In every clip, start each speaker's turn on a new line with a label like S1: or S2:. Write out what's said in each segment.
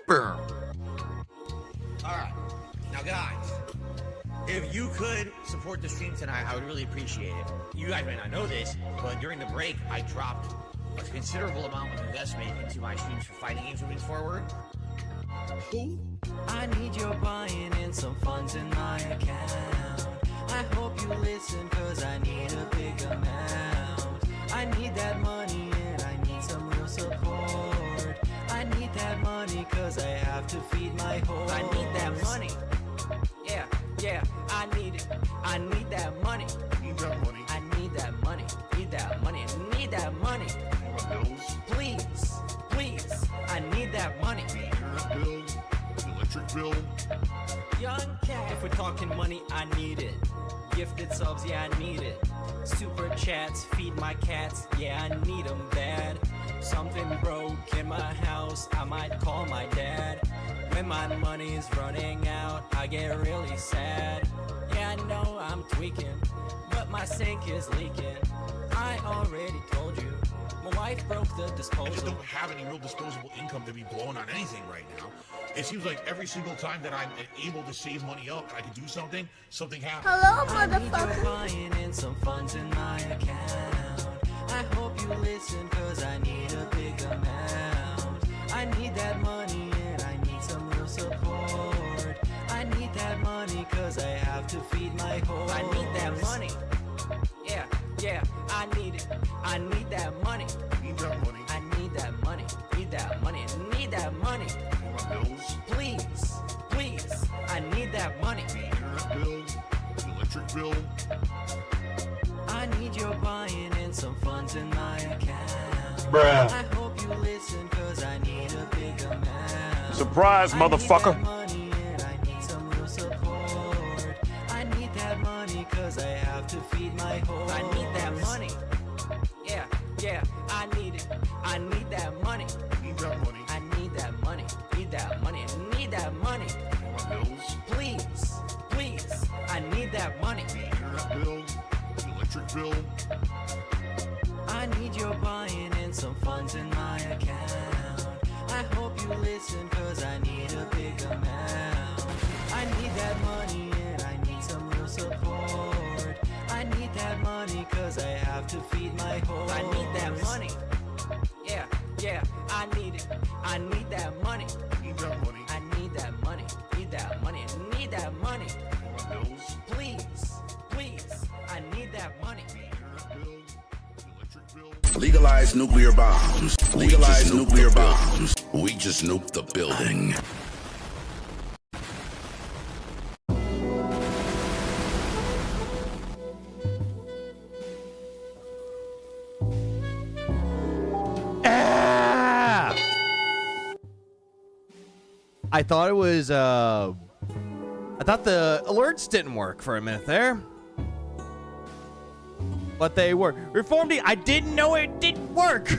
S1: Boom.
S2: Alright, now guys, if you could support the stream tonight, I would really appreciate it. You guys may not know this, but during the break, I dropped a considerable amount of investment into my streams for fighting games moving forward.
S3: I need your buy-in and some funds in my account. I hope you listen, cause I need a big amount. I need that money and I need some real support. I need that money cause I have to feed my horse. I need that money. Yeah, I need it. I need that money.
S4: Need that money.
S3: I need that money. Need that money. Need that money. Please. I need that money.
S4: Your bill, electric bill.
S3: Young cat. If we're talking money, I need it. Gifted subs, yeah, I need it. Super chats, feed my cats, yeah, I need them bad. Something broke in my house, I might call my dad. When my money's running out, I get really sad. Yeah, I know I'm tweaking, but my sink is leaking. I already told you, my wife broke the
S4: I just
S3: disposal.
S4: don't have any real disposable income to be blowing on anything right now. It seems like every single time that I'm able to save money up, I can do something happens.
S5: Hello,
S3: I need your
S5: motherfucker.
S3: buy-in and some funds in my account. I hope you listen, cause I need a big amount. I need that money and I need some real support. I need that money cause I have to feed my horse. I need that money. Yeah, I need it. I need that money.
S4: Need that money.
S3: I need that money. Need that money. Need that money.
S4: My bills,
S3: Please. I need that money.
S4: your bill, electric bill.
S3: I need your buy-in and some funds in my account.
S1: Bruh.
S3: I hope you listen, cause I need a big amount.
S1: Surprise,
S3: I need
S1: motherfucker.
S3: that money and I need some real support. I need that money cause I have to feed my horse. I need that money. Yeah, I need it. I need that money.
S4: Need that money.
S3: I need that money. Need that money. Need that money.
S4: My bills,
S3: Please. I need that money.
S4: your bill, electric bill.
S3: I need your buy-in and some funds in my account. I hope you listen, cause I need a big amount. I need that money and I need some real support. I need that money cause I have to feed my horse. I need that money. Yeah, I need it. I need that money.
S4: Need that money.
S3: I need that money. Need that money. Need that money.
S4: My bills,
S3: Please. I need that money.
S4: your bill, electric bill.
S6: Legalize nuclear bombs. Legalize nuclear bombs. We just nuked the building.
S7: Ah! I thought it was, I thought the alerts didn't work for a minute there. But they were. Reformed, I didn't know it didn't work.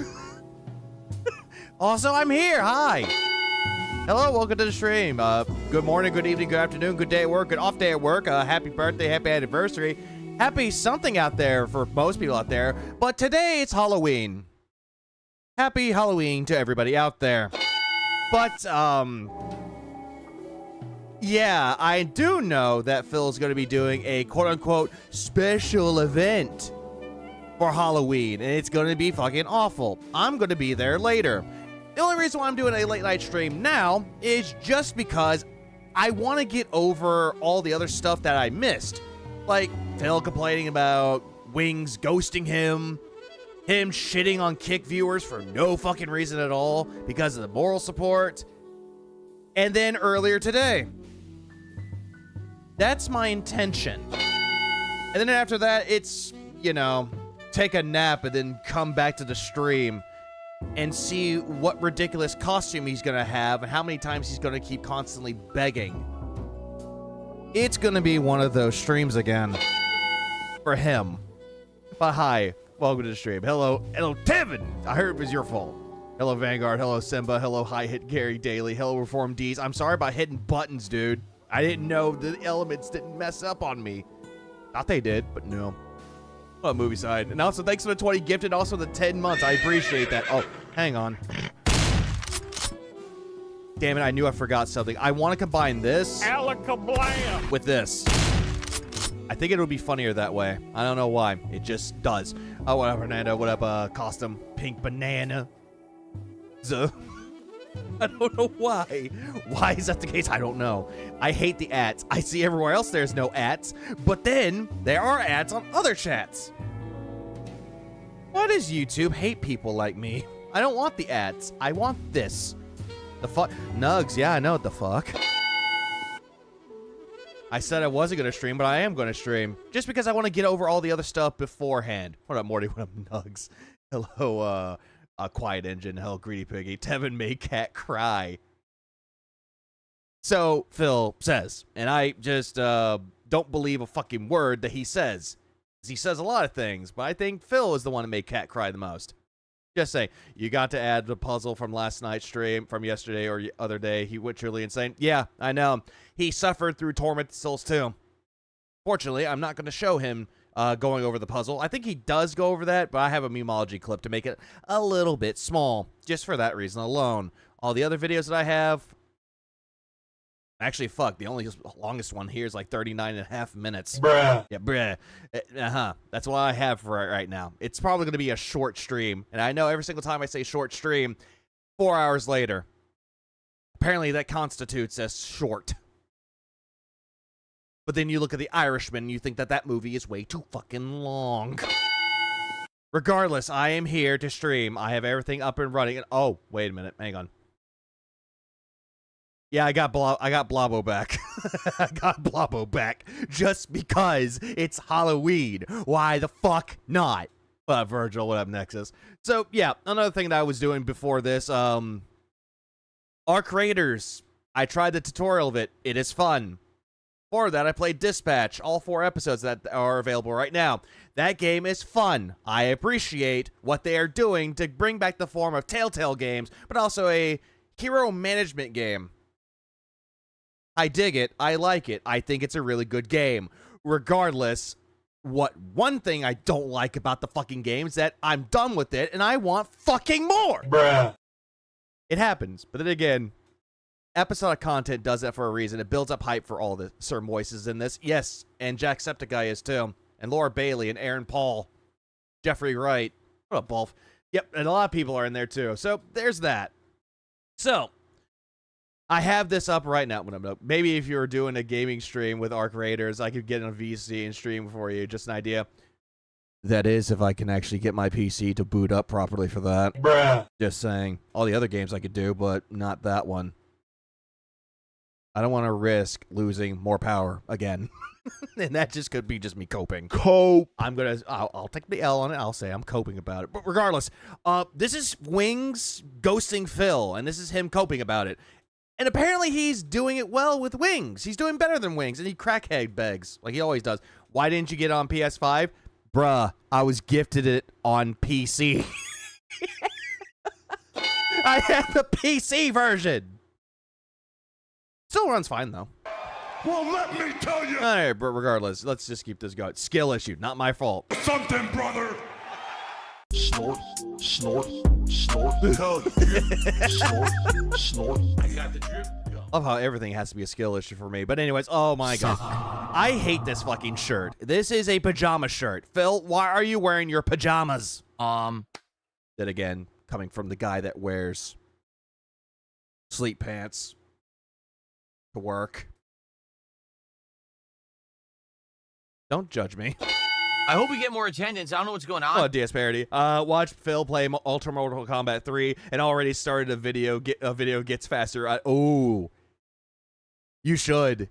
S7: Also, I'm here. Hi. Hello, welcome to the stream. Good morning, good evening, good afternoon, good day at work, good off day at work. Happy birthday, happy anniversary. Happy something out there for most people out there. But today it's Halloween. Happy Halloween to everybody out there. But, yeah, I do know that Phil's going to be doing a quote-unquote special event for Halloween, and it's going to be fucking awful. I'm going to be there later. The only reason why I'm doing a late night stream now is just because I want to get over all the other stuff that I missed. Like Phil complaining about Wings ghosting him shitting on Kick viewers for no fucking reason at all because of the moral support, and then earlier today. That's my intention. And then after that, it's, you know, take a nap and then come back to the stream and see what ridiculous costume he's gonna have and how many times he's gonna keep constantly begging. It's gonna be one of those streams again for him. But hi, welcome to the stream. Hello, Tevin. I heard it was your fault. Hello, Vanguard. Hello, Simba. Hello, High Hit Gary Daly. Hello, Reform D's. I'm sorry about hitting buttons, dude. I didn't know the elements didn't mess up on me. Thought they did, but no. Oh, movie side. And also, thanks for the 20 gifted. Also, the 10 months. I appreciate that. Oh, hang on. Damn it, I knew I forgot something. I want to combine this with this. I think it would be funnier that way. I don't know why. It just does. Oh, what up, Fernando? What up, Costume? Pink Banana. So, I don't know why. Why is that the case? I don't know. I hate the ads. I see everywhere else there's no ads, but then there are ads on other chats. Why does YouTube hate people like me? I don't want the ads. I want this. The fuck? Nugs, yeah, I know what the fuck. I said I wasn't going to stream, but I am going to stream. Just because I want to get over all the other stuff beforehand. What up, Morty? What up, Nugs? Hello, Quiet Engine. Hello, Greedy Piggy. Tevin made cat cry. So, Phil says, and I just don't believe a fucking word that he says. He says a lot of things, but I think Phil is the one that made cat cry the most. Just say, you got to add the puzzle from last night's stream, from yesterday or other day. He went truly insane. Yeah, I know. He suffered through Torment Souls 2. Fortunately, I'm not going to show him going over the puzzle. I think he does go over that, but I have a memology clip to make it a little bit small, just for that reason alone. All the other videos that I have, actually, fuck, the only longest one here is like 39.5 minutes.
S1: Bruh.
S7: Yeah, bruh. That's what I have for right now. It's probably going to be a short stream. And I know every single time I say short stream, 4 hours later. Apparently that constitutes as short. But then you look at The Irishman and you think that that movie is way too fucking long. Regardless, I am here to stream. I have everything up and running. And oh, wait a minute. Hang on. Yeah, I got Blobbo back. I got Blobbo back just because it's Halloween. Why the fuck not? What up, Virgil? What up, Nexus? So, yeah, another thing that I was doing before this, Arc Raiders. I tried the tutorial of it. It is fun. Before that, I played Dispatch, all 4 episodes that are available right now. That game is fun. I appreciate what they are doing to bring back the form of Telltale games, but also a hero management game. I dig it. I like it. I think it's a really good game. Regardless, one thing I don't like about the fucking game is that I'm done with it and I want fucking more.
S1: Bruh.
S7: It happens. But then again, episodic content does that for a reason. It builds up hype for all the Sir Moises in this. Yes, and Jacksepticeye is too. And Laura Bailey and Aaron Paul. Jeffrey Wright. What up, Bulf? Yep, and a lot of people are in there too. So there's that. So I have this up right now. Maybe if you were doing a gaming stream with Arc Raiders, I could get on a VC and stream for you. Just an idea. That is, if I can actually get my PC to boot up properly for that.
S1: Bruh.
S7: Just saying. All the other games I could do, but not that one. I don't want to risk losing more power again. And that just could be just me coping. I'll take the L on it. I'll say I'm coping about it. But regardless, this is Wings ghosting Phil, and this is him coping about it. And apparently he's doing it well with Wings. He's doing better than Wings, and he crackhead begs, like he always does. Why didn't you get it on PS5? Bruh, I was gifted it on PC. I have the PC version. Still runs fine, though.
S1: Well, let me tell you
S7: All right, but regardless, let's just keep this going. Skill issue, not my fault.
S1: something, brother. Snort, snort, snort.
S4: Hell yeah.
S1: Snort, snort.
S4: I got the drip.
S7: Love how everything has to be a skill issue for me. But anyways, oh my god. I hate this fucking shirt. This is a pajama shirt. Phil, why are you wearing your pajamas? Then again, coming from the guy that wears sleep pants to work. Don't judge me.
S2: I hope we get more attendance. I don't know what's going on.
S7: Oh, DS Parody. Watch Phil play Ultra Mortal Kombat 3 and already started a video gets faster. Oh. You should.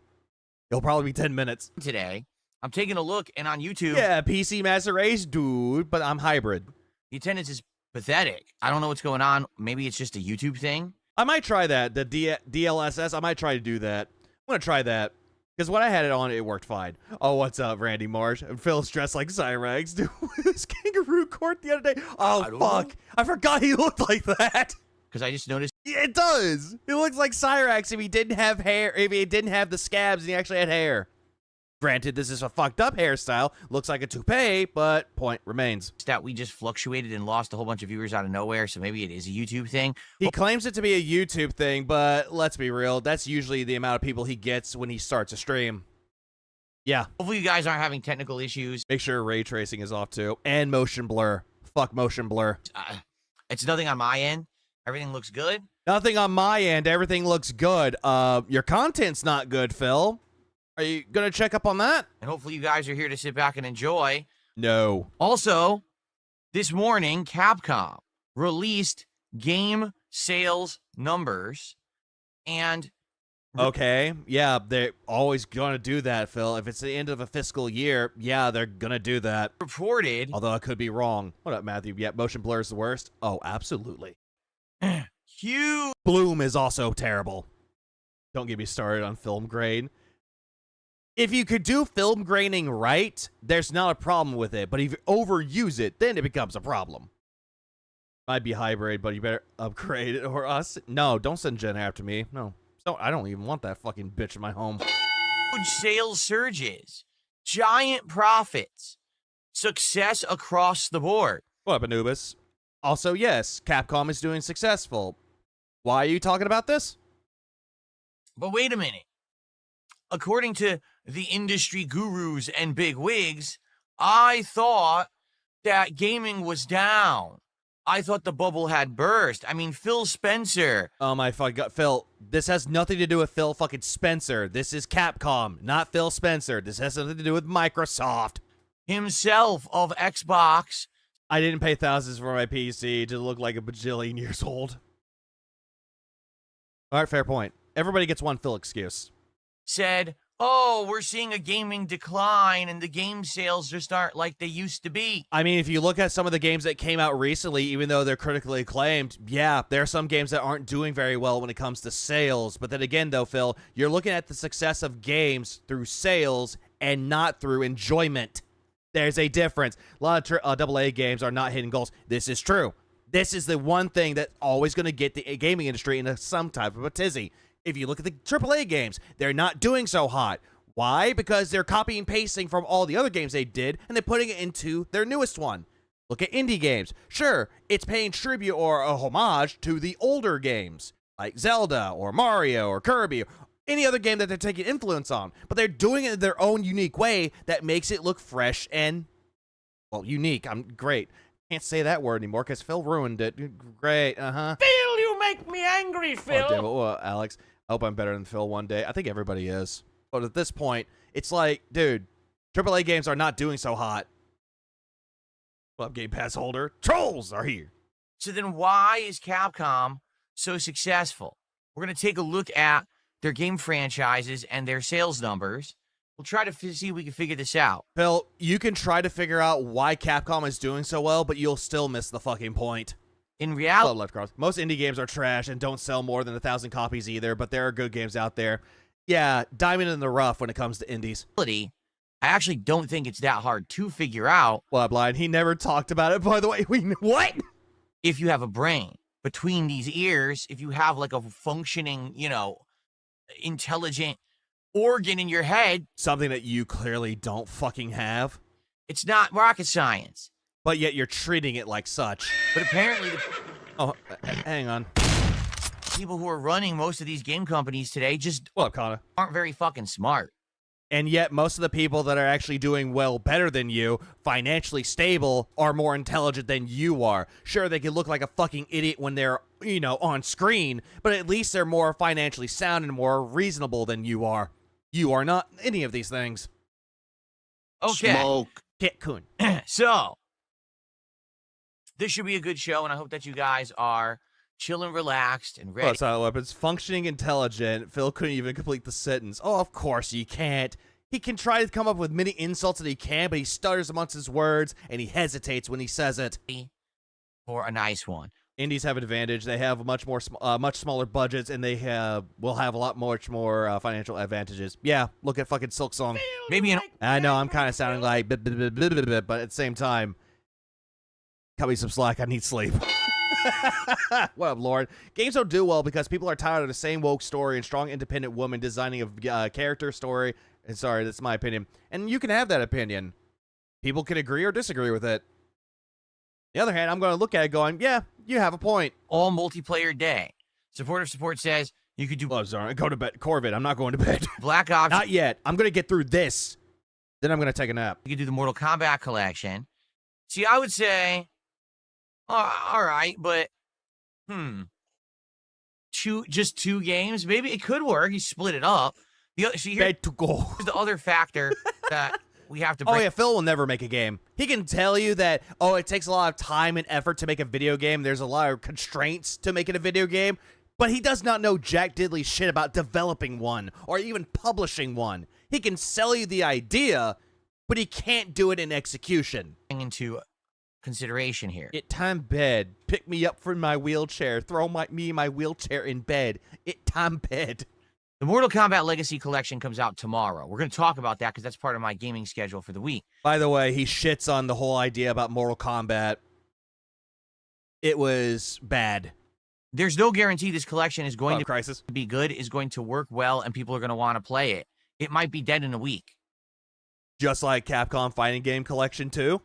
S7: It'll probably be 10 minutes.
S2: Today, I'm taking a look, and on YouTube,
S7: Yeah, PC Master Race, dude, but I'm hybrid.
S2: the attendance is pathetic. I don't know what's going on. Maybe it's just a YouTube thing.
S7: I might try that. The DLSS, I might try to do that. I'm going to try that. Because when I had it on, it worked fine. Oh, what's up, Randy Marsh? And Phil's dressed like Cyrax. Dude, his kangaroo court the other day. Oh, fuck. I forgot he looked like that.
S2: Because I just noticed.
S7: Yeah, it does. It looks like Cyrax if he didn't have hair, if he didn't have the scabs and he actually had hair. Granted, this is a fucked up hairstyle, looks like a toupee, but point remains.
S2: that we just fluctuated and lost a whole bunch of viewers out of nowhere, so maybe it is a YouTube thing.
S7: He claims it to be a YouTube thing, but let's be real, that's usually the amount of people he gets when he starts a stream. Yeah.
S2: Hopefully you guys aren't having technical issues.
S7: Make sure ray tracing is off too, and motion blur. Fuck motion blur.
S2: It's nothing on my end. Everything looks good.
S7: Nothing on my end. Everything looks good. Your content's not good, Phil. Are you gonna check up on that?
S2: And hopefully you guys are here to sit back and enjoy.
S7: No.
S2: Also, this morning, Capcom released game sales numbers, and
S7: Okay, yeah, they're always gonna do that, Phil. If it's the end of a fiscal year, yeah, they're gonna do that.
S2: reported
S7: Although I could be wrong. What up, Matthew? Yeah, motion blur is the worst? Oh, absolutely.
S2: huge.
S7: Bloom is also terrible. Don't get me started on film grain. If you could do film graining right, there's not a problem with it. But if you overuse it, then it becomes a problem. Might be hybrid, but you better upgrade it or us. No, don't send Jen after me. No. So I don't even want that fucking bitch in my home.
S2: Huge sales surges, giant profits, success across the board.
S7: What up, Anubis? Also, yes, Capcom is doing successful. Why are you talking about this?
S2: But wait a minute. According to the industry gurus and big wigs, I thought that gaming was down. I thought the bubble had burst. I mean, Phil Spencer.
S7: Oh my fucking god, Phil. This has nothing to do with Phil fucking Spencer. This is Capcom, not Phil Spencer. This has something to do with Microsoft.
S2: Himself of Xbox
S7: I didn't pay thousands for my PC to look like a bajillion years old. All right, fair point. Everybody gets one Phil excuse.
S2: said, oh, we're seeing a gaming decline and the game sales just aren't like they used to be.
S7: I mean, if you look at some of the games that came out recently, even though they're critically acclaimed, yeah, there are some games that aren't doing very well when it comes to sales. But then again, though, Phil, you're looking at the success of games through sales and not through enjoyment. There's a difference. A lot of AA games are not hitting goals. This is true. This is the one thing that's always going to get the gaming industry into some type of a tizzy. If you look at the AAA games, they're not doing so hot. Why? Because they're copying and pasting from all the other games they did, and they're putting it into their newest one. Look at indie games. Sure, it's paying tribute or a homage to the older games, like Zelda or Mario or Kirby, or any other game that they're taking influence on. But they're doing it in their own unique way that makes it look fresh and, well, unique. I'm great. Can't say that word anymore because Phil ruined it. Great,
S3: Phil, you make me angry, Phil.
S7: Oh, damn it. Well, Alex, I hope I'm better than Phil one day. I think everybody is. But at this point, it's like, dude, AAA games are not doing so hot. Well, Game Pass holder. Trolls are here.
S2: So then why is Capcom so successful? We're going to take a look at their game franchises and their sales numbers. We'll try to see if we can figure this out.
S7: Phil, you can try to figure out why Capcom is doing so well, but you'll still miss the fucking point.
S2: In
S7: Hello,
S2: reality,
S7: Left Cross. Most indie games are trash and don't sell more than 1,000 copies either, but there are good games out there. Yeah, diamond in the rough when it comes to indies.
S2: I actually don't think it's that hard to figure out
S7: Well, Blind, he never talked about it, by the way. What?
S2: if you have a brain between these ears, if you have like a functioning, intelligent organ in your head.
S7: Something that you clearly don't fucking have,
S2: It's not rocket science.
S7: but yet you're treating it like such.
S2: But apparently the
S7: Oh, hang on.
S2: people who are running most of these game companies today just
S7: What up, Connor?
S2: aren't very fucking smart.
S7: And yet most of the people that are actually doing well better than you, financially stable, are more intelligent than you are. Sure, they can look like a fucking idiot when they're, on screen, but at least they're more financially sound and more reasonable than you are. You are not any of these things.
S2: Okay.
S6: Smoke.
S7: Kit Kun.
S2: So, this should be a good show, and I hope that you guys are chill and relaxed and
S7: Oh,
S2: ready.
S7: silent weapons. Functioning intelligent. Phil couldn't even complete the sentence. Oh, of course he can't. He can try to come up with many insults that he can, but he stutters amongst his words, and he hesitates when he says it.
S2: For a nice one.
S7: Indies have an advantage. They have much smaller budgets, and they will have much more financial advantages. Yeah, look at fucking Silk Song.
S2: Maybe an
S7: I know I'm kind of sounding like, but at the same time, cut me some slack. I need sleep. What up, Lord? Games don't do well because people are tired of the same woke story and strong independent woman designing a character story Sorry, that's my opinion. And you can have that opinion. People can agree or disagree with it. On the other hand, I'm going to look at it going, yeah, you have a point.
S2: All multiplayer day. Supporter support says you could do
S7: Oh, sorry. Go to bed. Corvid, I'm not going to bed.
S2: Black Ops.
S7: Not yet. I'm going to get through this. Then I'm going to take a nap.
S2: You could do the Mortal Kombat collection. See, I would say, all right, but, just two games? Maybe it could work. You split it up.
S7: Bed to go.
S2: Here's the other factor that we have to
S7: Oh,
S2: bring.
S7: yeah, Phil will never make a game. He can tell you that, it takes a lot of time and effort to make a video game. There's a lot of constraints to making a video game. But he does not know jack diddly shit about developing one or even publishing one. He can sell you the idea, but he can't do it in execution.
S2: Into consideration here.
S7: It time bed. Pick me up from my wheelchair. Throw me my wheelchair in bed. It time bed.
S2: The Mortal Kombat Legacy Collection comes out tomorrow. We're going to talk about that because that's part of my gaming schedule for the week.
S7: By the way, he shits on the whole idea about Mortal Kombat. It was bad.
S2: There's no guarantee this collection is going
S7: Crisis.
S2: to be good, is going to work well, and people are going to want to play it. It might be dead in a week.
S7: Just like Capcom Fighting Game Collection 2.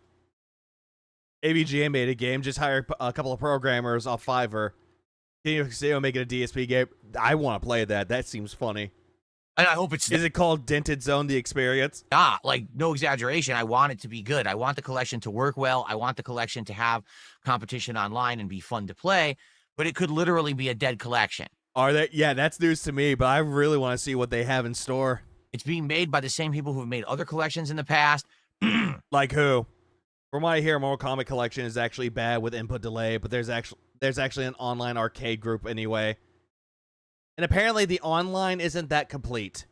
S7: ABGA made a game, just hired a couple of programmers off Fiverr. Can you make it a DSP game? I want to play that. That seems funny.
S2: And I hope it's
S7: Is it called Dented Zone The Experience?
S2: not. Like, no exaggeration. I want it to be good. I want the collection to work well. I want the collection to have competition online and be fun to play. But it could literally be a dead collection.
S7: Are they? Yeah, that's news to me, but I really want to see what they have in store.
S2: It's being made by the same people who have made other collections in the past.
S7: Like who? From what I hear, Mortal Kombat Collection is actually bad with input delay, but there's actually an online arcade group anyway. And apparently the online isn't that complete.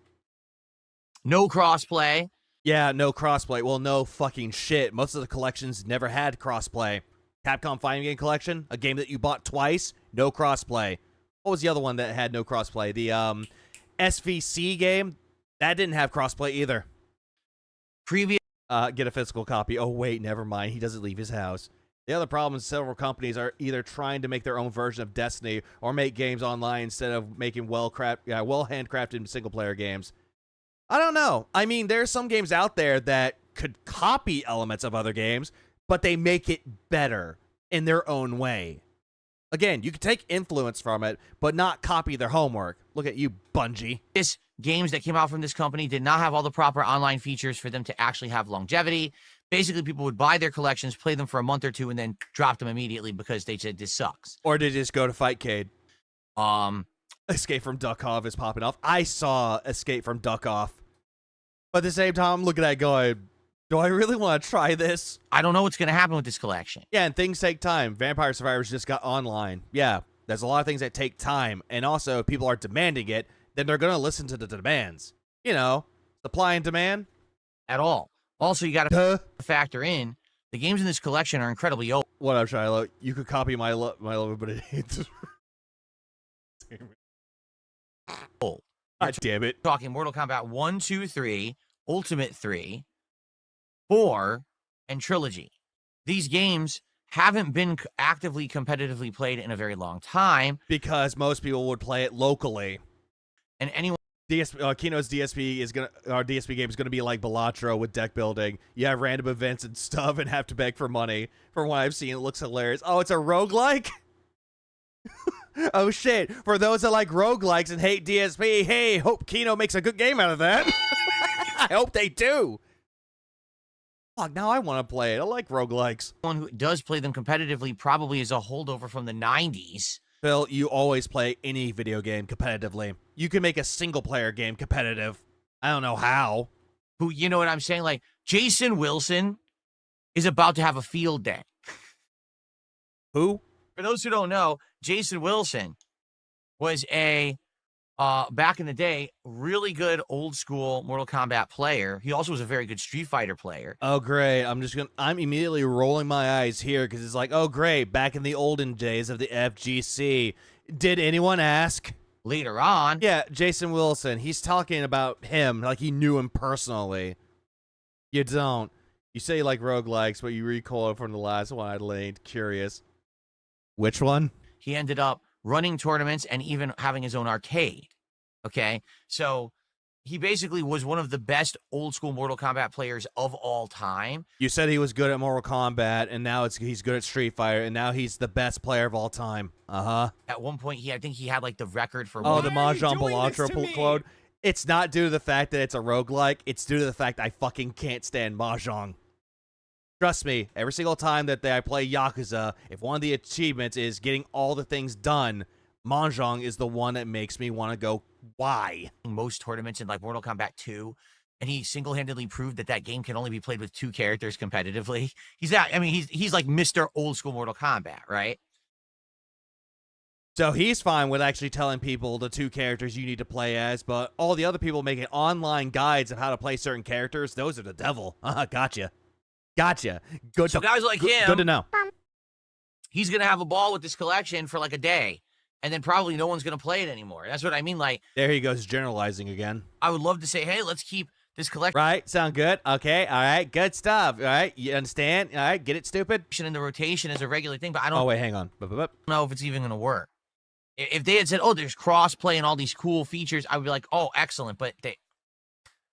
S2: No crossplay.
S7: Yeah, no crossplay. Well, no fucking shit. Most of the collections never had crossplay. Capcom Fighting Game Collection, a game that you bought twice, no crossplay. What was the other one that had no crossplay? The SVC game, that didn't have crossplay either.
S2: Previous.
S7: Get a physical copy. Oh, wait, never mind. He doesn't leave his house. The other problem is several companies are either trying to make their own version of Destiny or make games online instead of making handcrafted single-player games. I don't know. I mean, there's some games out there that could copy elements of other games, but they make it better in their own way. Again, you can take influence from it, but not copy their homework. Look at you, Bungie.
S2: Games that came out from this company did not have all the proper online features for them to actually have longevity. Basically, people would buy their collections, play them for a month or two, and then drop them immediately because they said this sucks.
S7: Or they just go to Fightcade. Escape from Duck-Off is popping off. I saw Escape from Duck-Off. But at the same time, I'm looking at it going, do I really want to try this?
S2: I don't know what's going to happen with this collection.
S7: Yeah, and things take time. Vampire Survivors just got online. Yeah, there's a lot of things that take time. And also, if people are demanding it, then they're going to listen to the demands. You know, supply and demand.
S2: At all. Also, you got to factor in, the games in this collection are incredibly old.
S7: What up, Shiloh? You could copy my logo, but it ain't. God damn it.
S2: Talking Mortal Kombat 1, 2, 3, Ultimate 3, 4, and Trilogy. These games haven't been actively competitively played in a very long time.
S7: Because most people would play it locally.
S2: And anyone...
S7: Kino's DSP game is going to be like Balatro with deck building. You have random events and stuff and have to beg for money. From what I've seen, it looks hilarious. Oh, it's a roguelike? Oh, shit. For those that like roguelikes and hate DSP, hey, hope Kino makes a good game out of that. I hope they do. Fuck, now I want to play it. I like roguelikes.
S2: One who does play them competitively probably is a holdover from the 90s.
S7: Phil, you always play any video game competitively. You can make a single-player game competitive. I don't know how.
S2: Who, you know what I'm saying? Like, Jason Wilson is about to have a field day.
S7: Who?
S2: For those who don't know, Jason Wilson was a, back in the day, really good old-school Mortal Kombat player. He also was a very good Street Fighter player.
S7: Oh, great. I'm immediately rolling my eyes here because it's like, oh, great. Back in the olden days of the FGC. Did anyone ask?
S2: Later on.
S7: Yeah, Jason Wilson. He's talking about him like he knew him personally. You don't. You say you like roguelikes, but you recoil from the last one. I ain't curious. Which one?
S2: He ended up running tournaments and even having his own arcade. Okay? So he basically was one of the best old school Mortal Kombat players of all time.
S7: You said he was good at Mortal Kombat, and now he's good at Street Fighter, and now he's the best player of all time.
S2: At one point, I think he had like the record for.
S7: Oh, the
S3: Why are you
S7: Mahjong
S3: doing this
S7: Balatro
S3: to me?
S7: clone. It's not due to the fact that it's a roguelike. It's due to the fact I fucking can't stand Mahjong. Trust me, every single time that I play Yakuza, if one of the achievements is getting all the things done, Mahjong is the one that makes me want to go, why?
S2: most tournaments in like Mortal Kombat 2, and he single-handedly proved that game can only be played with 2 characters competitively. He's like Mr. Old School Mortal Kombat, right?
S7: So he's fine with actually telling people the 2 characters you need to play as, but all the other people making online guides of how to play certain characters, those are the devil. Gotcha. Good
S2: So
S7: to,
S2: guys like him,
S7: good to know.
S2: he's gonna have a ball with this collection for like a day, and then probably no one's gonna play it anymore. That's what I mean. Like,
S7: There he goes, generalizing again.
S2: I would love to say, hey, let's keep this collection
S7: Right? Sound good? Okay, all right, good stuff. All right, you understand? All right, get it, stupid?
S2: in the rotation as a regular thing, but I don't
S7: Oh, wait, hang on.
S2: know if it's even gonna work. If they had said, oh, there's cross-play and all these cool features, I would be like, oh, excellent. But they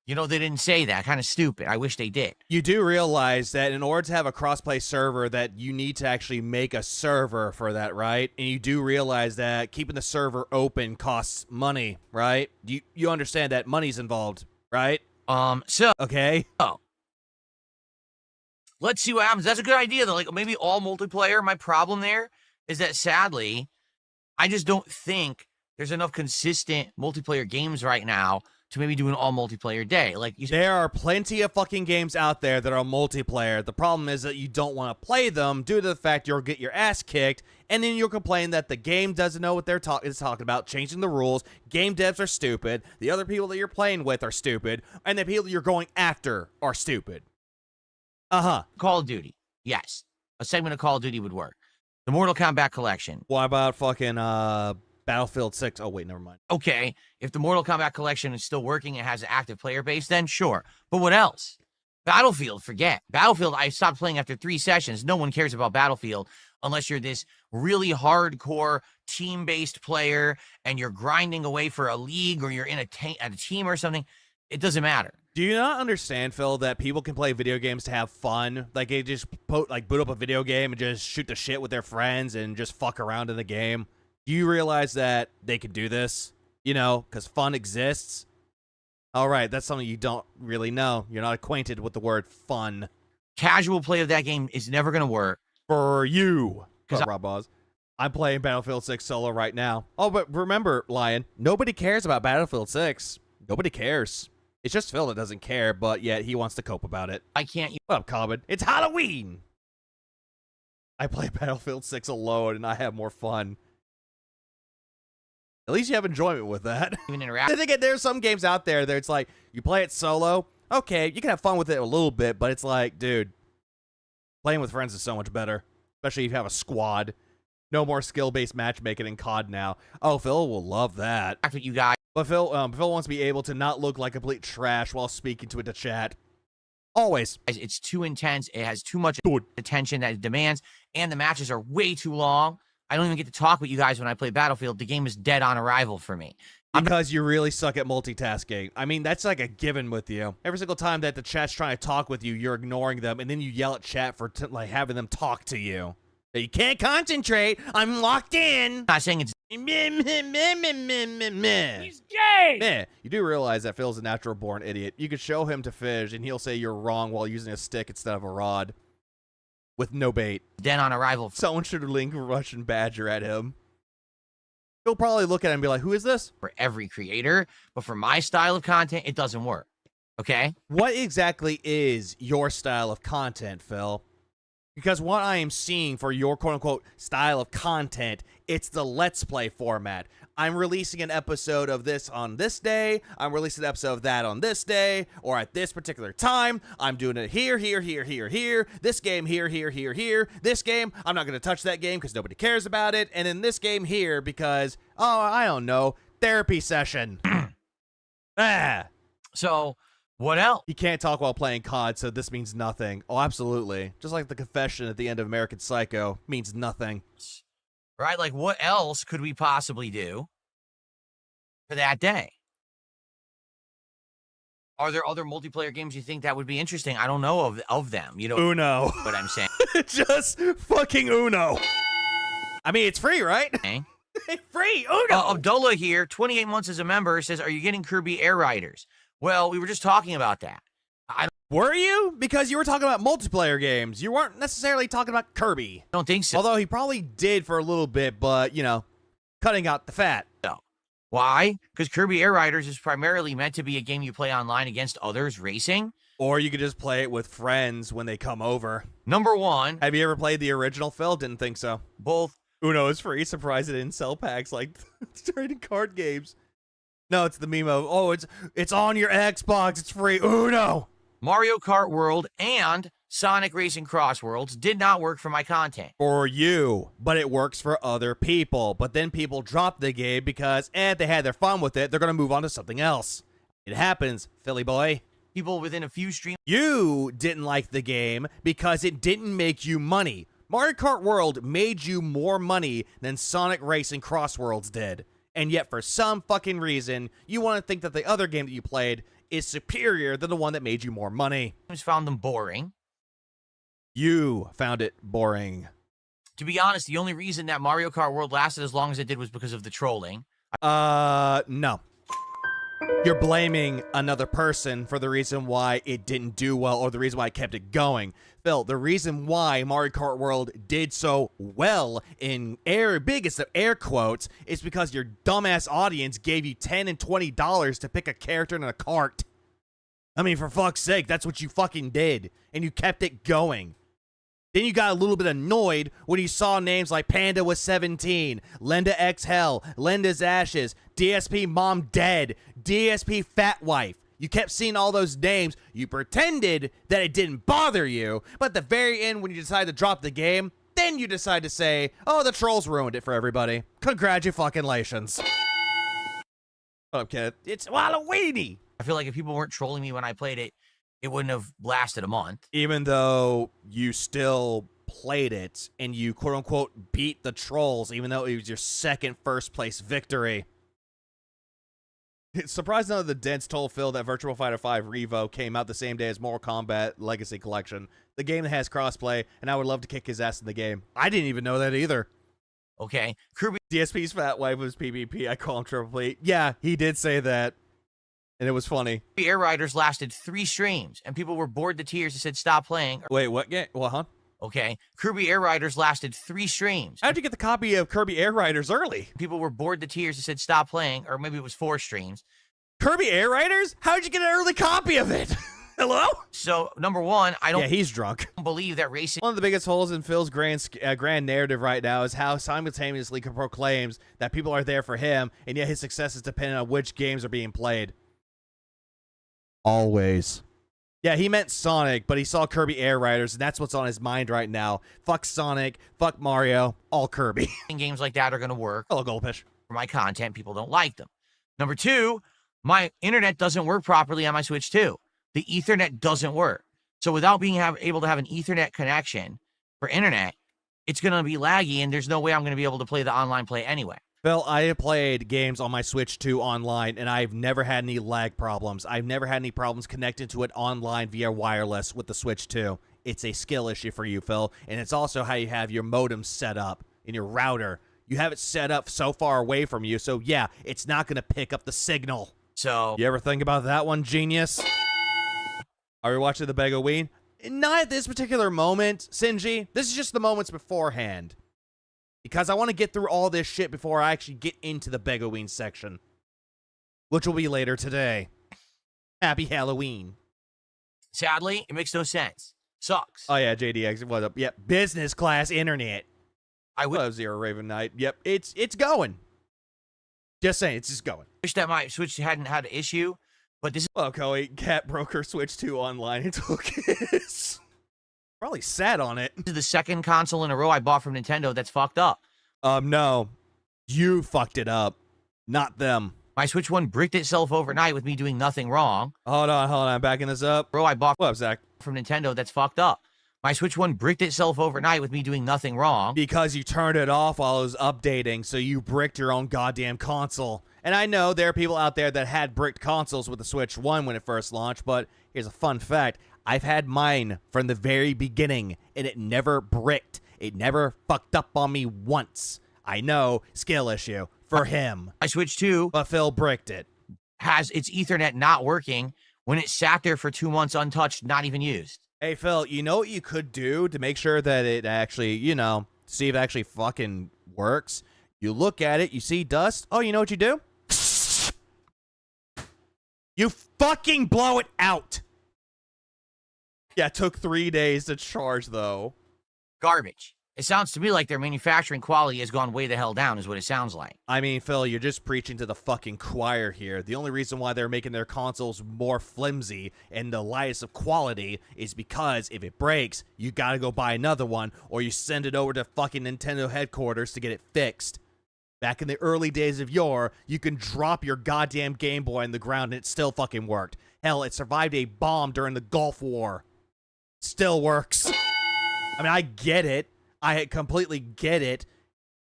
S2: didn't say that. Kind of stupid. I wish they did.
S7: You do realize that in order to have a crossplay server that you need to actually make a server for that, right? And you do realize that keeping the server open costs money, right? You understand that money's involved, right?
S2: So
S7: Okay.
S2: let's see what happens. That's a good idea, though. Like, maybe all multiplayer. My problem there is that, sadly, I just don't think there's enough consistent multiplayer games right now to maybe do an all multiplayer day. Like,
S7: There are plenty of fucking games out there that are multiplayer. The problem is that you don't want to play them due to the fact you'll get your ass kicked, and then you'll complain that the game doesn't know what they're talking about, changing the rules. Game devs are stupid. The other people that you're playing with are stupid, and the people you're going after are stupid.
S2: Call of Duty. Yes. A segment of Call of Duty would work. The Mortal Kombat collection.
S7: What about fucking Battlefield 6? Oh, wait, never mind.
S2: Okay, if the Mortal Kombat collection is still working and has an active player base, then sure. But what else? Battlefield, forget. Battlefield, I stopped playing after 3 sessions. No one cares about Battlefield unless you're this really hardcore team-based player and you're grinding away for a league or you're in a team or something. It doesn't matter.
S7: Do you not understand, Phil, that people can play video games to have fun? Like, they just boot up a video game and just shoot the shit with their friends and just fuck around in the game. Do you realize that they can do this? You know, because fun exists? All right, that's something you don't really know. You're not acquainted with the word fun.
S2: Casual play of that game is never going to work.
S7: For you.
S2: 'Cause
S7: Rob Oz. I'm playing Battlefield 6 solo right now. Oh, but remember, Lion, nobody cares about Battlefield 6. Nobody cares. It's just Phil that doesn't care, but yet he wants to cope about it.
S2: I can't
S7: What up, Common? It's Halloween! I play Battlefield 6 alone, and I have more fun. At least you have enjoyment with that.
S2: even interact.
S7: I think there's some games out there that it's like, you play it solo, okay, you can have fun with it a little bit, but it's like, dude, playing with friends is so much better. Especially if you have a squad. No more skill-based matchmaking in COD now. Oh, Phil will love that.
S2: With you guys.
S7: But Phil wants to be able to not look like complete trash while speaking to it to chat. Always.
S2: It's too intense. It has too much
S7: Good.
S2: attention that it demands, and the matches are way too long. I don't even get to talk with you guys when I play Battlefield. The game is dead on arrival for me.
S7: Because you really suck at multitasking. I mean, that's like a given with you. Every single time that the chat's trying to talk with you, you're ignoring them, and then you yell at chat for like having them talk to you. You can't concentrate. I'm locked in.
S2: I'm not saying it's
S7: He's
S3: gay!
S7: Meh. You do realize that Phil's a natural-born idiot. You could show him to Fizz, and he'll say you're wrong while using a stick instead of a rod. With no bait.
S2: dead on arrival.
S7: Someone should link Russian Badger at him. He'll probably look at it and be like, who is this?
S2: For every creator, but for my style of content, it doesn't work. Okay?
S7: What exactly is your style of content, Phil? Because what I am seeing for your quote-unquote style of content, it's the Let's Play format. I'm releasing an episode of this on this day. I'm releasing an episode of that on this day, or at this particular time. I'm doing it here, here, here, here, here. This game here, here, here, here. This game, I'm not going to touch that game because nobody cares about it. And in this game here because, oh, I don't know, therapy session.
S2: So, what else?
S7: You can't talk while playing COD, so this means nothing. Oh, absolutely. Just like the confession at the end of American Psycho means nothing.
S2: Right? Like, what else could we possibly do for that day? Are there other multiplayer games you think that would be interesting? I don't know of them. You know
S7: Uno.
S2: what I'm saying?
S7: Just fucking Uno. I mean, it's free, right? Free Uno.
S2: Abdullah here, 28 months as a member, says, "Are you getting Kirby Air Riders?" Well, we were just talking about that.
S7: Were you? Because you were talking about multiplayer games. You weren't necessarily talking about Kirby.
S2: I don't think so.
S7: Although he probably did for a little bit, but, you know, cutting out the fat.
S2: No. Why? Because Kirby Air Riders is primarily meant to be a game you play online against others racing.
S7: Or you could just play it with friends when they come over.
S2: Number one.
S7: Have you ever played the original, Phil? Didn't think so.
S2: Both.
S7: Uno is free. Surprised it didn't sell packs like trading card games. No, it's the meme of, oh, it's on your Xbox. It's free. Uno.
S2: Mario Kart World and Sonic Racing Cross Worlds did not work for my content.
S7: For you, but it works for other people. But then people drop the game because, they had their fun with it. They're going to move on to something else. It happens, Philly boy.
S2: People within a few streams.
S7: You didn't like the game because it didn't make you money. Mario Kart World made you more money than Sonic Racing Cross Worlds did. And yet, for some fucking reason, you want to think that the other game that you played is superior than the one that made you more money.
S2: Found them boring.
S7: You found it boring.
S2: To be honest, the only reason that Mario Kart World lasted as long as it did was because of the trolling.
S7: No. You're blaming another person for the reason why it didn't do well or the reason why it kept it going. Phil, the reason why Mario Kart World did so well in biggest of air quotes is because your dumbass audience gave you $10 and $20 to pick a character in a cart. I mean, for fuck's sake, that's what you fucking did. And you kept it going. Then you got a little bit annoyed when you saw names like Panda was 17, Lenda X Hell, Lenda's Ashes, DSP Mom Dead, DSP Fat Wife. You kept seeing all those names. You pretended that it didn't bother you, but at the very end when you decided to drop the game, then you decide to say, oh, the trolls ruined it for everybody. Congratulations. Okay, it's Halloweeny.
S2: I feel like if people weren't trolling me when I played it, it wouldn't have lasted a month.
S7: Even though you still played it and you quote-unquote beat the trolls, even though it was your second first-place victory. It's surprising that the Dents told Phil that Virtual Fighter 5 Revo came out the same day as Mortal Kombat Legacy Collection, the game that has crossplay, and I would love to kick his ass in the game. I didn't even know that either.
S2: Okay, Kirby
S7: DSP's fat wife was PvP. I call him Triple P. Yeah, he did say that. And it was funny.
S2: Air Riders lasted 3 streams, and people were bored to tears and said, stop playing.
S7: Wait, what game? What, huh?
S2: Okay, Kirby Air Riders lasted 3 streams.
S7: How'd you get the copy of Kirby Air Riders early?
S2: People were bored to tears and said, stop playing, or maybe it was 4 streams.
S7: Kirby Air Riders? How'd you get an early copy of it? Hello?
S2: So, number one, I don't
S7: he's drunk.
S2: believe that racing...
S7: One of the biggest holes in Phil's grand narrative right now is how simultaneously he proclaims that people are there for him, and yet his success is dependent on which games are being played. Always. Yeah, he meant Sonic, but he saw Kirby Air Riders, and that's what's on his mind right now. Fuck Sonic, fuck Mario, all Kirby.
S2: games like that are going to work.
S7: Hello, Goldfish.
S2: For my content, people don't like them. Number 2, my internet doesn't work properly on my Switch 2. The Ethernet doesn't work. So without being able to have an Ethernet connection for internet, it's going to be laggy, and there's no way I'm going to be able to play the online play anyway.
S7: Phil, I have played games on my Switch 2 online, and I've never had any lag problems. I've never had any problems connecting to it online via wireless with the Switch 2. It's a skill issue for you, Phil, and it's also how you have your modem set up in your router. You have it set up so far away from you, so yeah, it's not going to pick up the signal.
S2: So...
S7: You ever think about that one, genius? Are we watching the Beggoween? Not at this particular moment, Sinji. This is just the moments beforehand. Because I want to get through all this shit before I actually get into the Beggoween section. Which will be later today. Happy Halloween.
S2: Sadly, it makes no sense. Sucks.
S7: Oh yeah, JDX, what up? Yep, business class internet.
S2: I
S7: love Zero Raven Knight. Yep, it's going. Just saying, it's just going.
S2: Wish that my Switch hadn't had an issue, but this is...
S7: Well, Koei, Cat broke her Switch 2 online and took his. Probably sat on it.
S2: This is the second console in a row I bought from Nintendo that's fucked up.
S7: No. You fucked it up. Not them.
S2: My Switch 1 bricked itself overnight with me doing nothing wrong.
S7: Hold on. Backing this up.
S2: Bro, I bought...
S7: What up, Zach?
S2: From Nintendo that's fucked up. My Switch 1 bricked itself overnight with me doing nothing wrong.
S7: Because you turned it off while it was updating, so you bricked your own goddamn console. And I know there are people out there that had bricked consoles with the Switch 1 when it first launched, but here's a fun fact. I've had mine from the very beginning, and it never bricked. It never fucked up on me once. I know, skill issue for him.
S2: My Switch 2
S7: But Phil bricked it.
S2: has its Ethernet not working when it sat there for 2 months untouched, not even used.
S7: Hey, Phil, you know what you could do to make sure that it actually, see if it actually fucking works? You look at it, you see dust. Oh, you know what you do? You fucking blow it out. Yeah, it took 3 days to charge, though.
S2: Garbage. It sounds to me like their manufacturing quality has gone way the hell down, is what it sounds like.
S7: I mean, Phil, you're just preaching to the fucking choir here. The only reason why they're making their consoles more flimsy and the lightest of quality is because if it breaks, you gotta go buy another one, or you send it over to fucking Nintendo headquarters to get it fixed. Back in the early days of yore, you can drop your goddamn Game Boy on the ground and it still fucking worked. Hell, it survived a bomb during the Gulf War. Still works. I mean, I get it. I completely get it.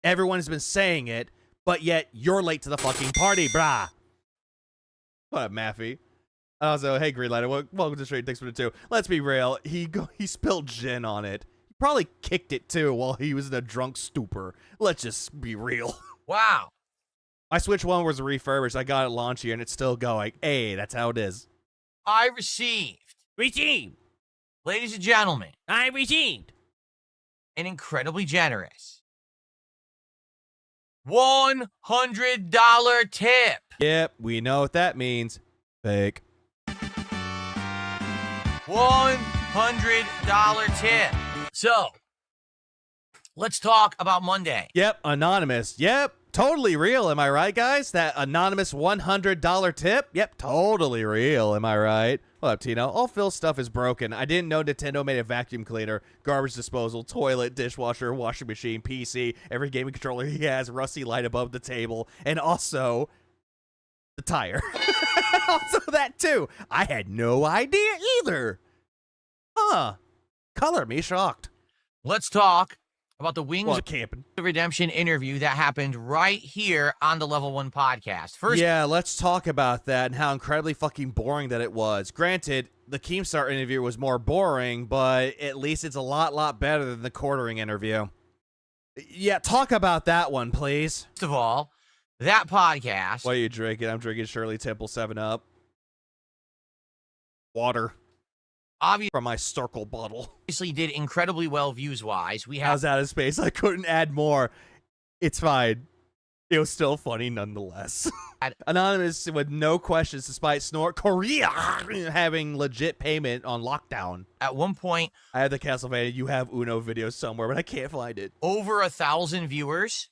S7: Everyone has been saying it, but yet you're late to the fucking party, brah. What up, Maffey? Also, hey, Greenlighter, welcome to Straight Dicks for the 2. Let's be real. He spilled gin on it. He probably kicked it, too, while he was in a drunk stupor. Let's just be real.
S2: Wow.
S7: My Switch 1 was refurbished. I got it launch here, and it's still going. Hey, that's how it is.
S2: I received, ladies and gentlemen, an incredibly generous $100 tip.
S7: Yep, we know what that means. Fake.
S2: $100 tip. So, let's talk about Monday.
S7: Yep, anonymous. Yep, totally real. Am I right, guys? That anonymous $100 tip? Yep, totally real. Am I right? What up, Tino? All Phil's stuff is broken. I didn't know Nintendo made a vacuum cleaner, garbage disposal, toilet, dishwasher, washing machine, PC, every gaming controller he has, rusty light above the table, and also the tire. Also that, too. I had no idea either. Huh. Color me shocked.
S2: Let's talk about the Wings
S7: What, camping?
S2: of Redemption interview that happened right here on the Level 1 podcast. First,
S7: Yeah, let's talk about that and how incredibly fucking boring that it was. Granted, the Keemstar interview was more boring, but at least it's a lot better than the quartering interview. Yeah, talk about that one, please.
S2: first of all, that podcast
S7: What are you drinking? I'm drinking Shirley Temple 7-Up. Water from my Circle bottle.
S2: obviously did incredibly well views-wise. We
S7: I
S2: have
S7: was out of space. I couldn't add more. It's fine. It was still funny nonetheless. Anonymous with no questions despite Snort Korea having legit payment on lockdown.
S2: at one point
S7: I have the Castlevania You Have Uno video somewhere, but I can't find it.
S2: over 1,000 viewers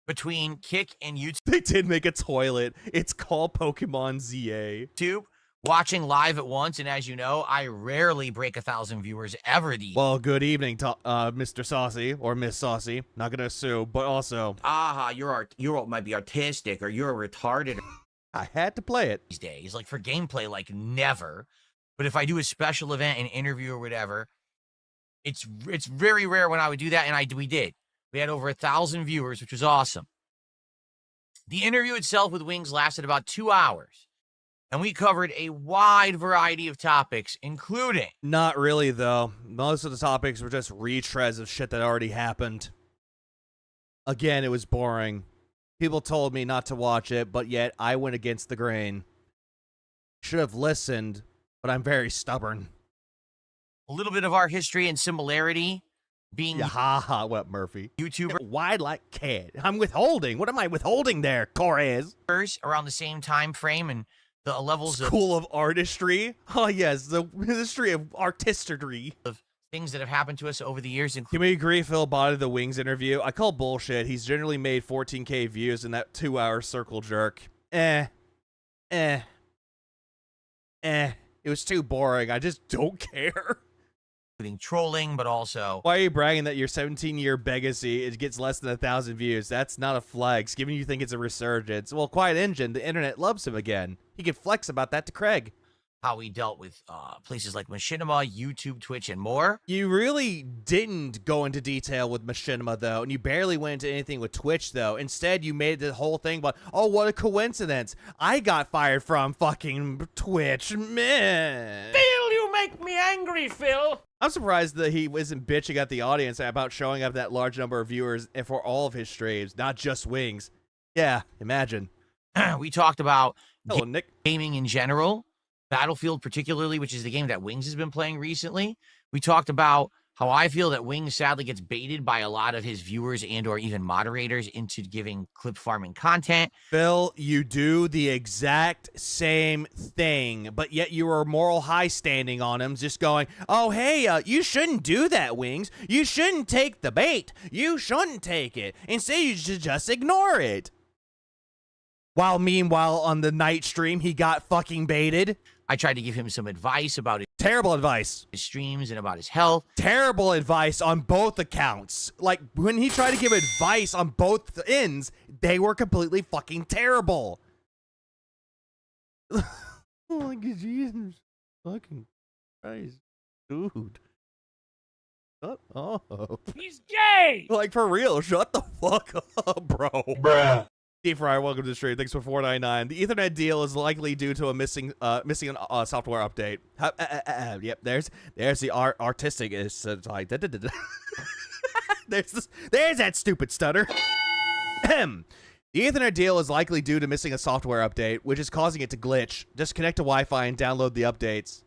S2: between Kick and
S7: They did make a toilet. It's called Pokemon ZA.
S2: YouTube watching live at once, and as you know, I rarely break 1,000 viewers ever.
S7: Well, good evening, Mr. Saucy or Miss Saucy. Not gonna assume, but also
S2: You might be artistic or you're retarded
S7: I had to play it.
S2: these days. Like for gameplay, like never. But if I do a special event, an interview or whatever, it's very rare when I would do that, and we did. We had over 1,000 viewers, which was awesome. The interview itself with Wings lasted about 2 hours, and we covered a wide variety of topics, including
S7: Not really, though. Most of the topics were just retreads of shit that already happened. Again, it was boring. People told me not to watch it, but yet I went against the grain. Should have listened, but I'm very stubborn.
S2: a little bit of our history and similarity being
S7: Yeah, ha, what, Murphy?
S2: YouTubers
S7: Wide like cat. I'm withholding. What am I withholding there, Corez?
S2: around the same time frame and the levels of
S7: School of Artistry? Oh, yes, the Ministry of Artistry.
S2: things that have happened to us over the years,
S7: Can we agree Phil bought the Wings interview? I call bullshit. He's generally made 14K views in that 2-hour circle jerk. It was too boring. I just don't care.
S2: including trolling, but also
S7: Why are you bragging that your 17-year Beggoween it gets less than 1,000 views? That's not a flex, given you think it's a resurgence. Well, Quiet Engine, the internet loves him again. He can flex about that to Craig.
S2: how he dealt with places like Machinima, YouTube, Twitch, and more.
S7: You really didn't go into detail with Machinima, though, and you barely went into anything with Twitch, though. Instead, you made the whole thing about, oh, what a coincidence. I got fired from fucking Twitch. Man.
S3: Phil, you make me angry, Phil.
S7: I'm surprised that he wasn't bitching at the audience about showing up that large number of viewers for all of his streams, not just Wings. Yeah, imagine.
S2: We talked about
S7: Hello, Nick.
S2: gaming in general, Battlefield particularly, which is the game that Wings has been playing recently. We talked about how I feel that Wings sadly gets baited by a lot of his viewers and or even moderators into giving clip farming content.
S7: Phil, you do the exact same thing, but yet you are moral high standing on him, just going, oh, hey, you shouldn't do that, Wings. You shouldn't take the bait. You shouldn't take it. Instead, you should just ignore it. While meanwhile, on the night stream, he got fucking baited.
S2: I tried to give him some advice about
S7: Terrible advice.
S2: his streams and about his health.
S7: Terrible advice on both accounts. Like, when he tried to give advice on both ends, they were completely fucking terrible. Oh my God, Jesus. Fucking Christ. Dude. Shut up.
S3: He's gay.
S7: Like, for real, shut the fuck up, bro.
S1: Bruh.
S7: Steve Fryer, welcome to the stream. Thanks for $4.99. The Ethernet deal is likely due to a missing software update. Yep, there's the artistic is like there's that stupid stutter. The Ethernet deal is likely due to missing a software update, which is causing it to glitch. Just connect to Wi-Fi and download the updates.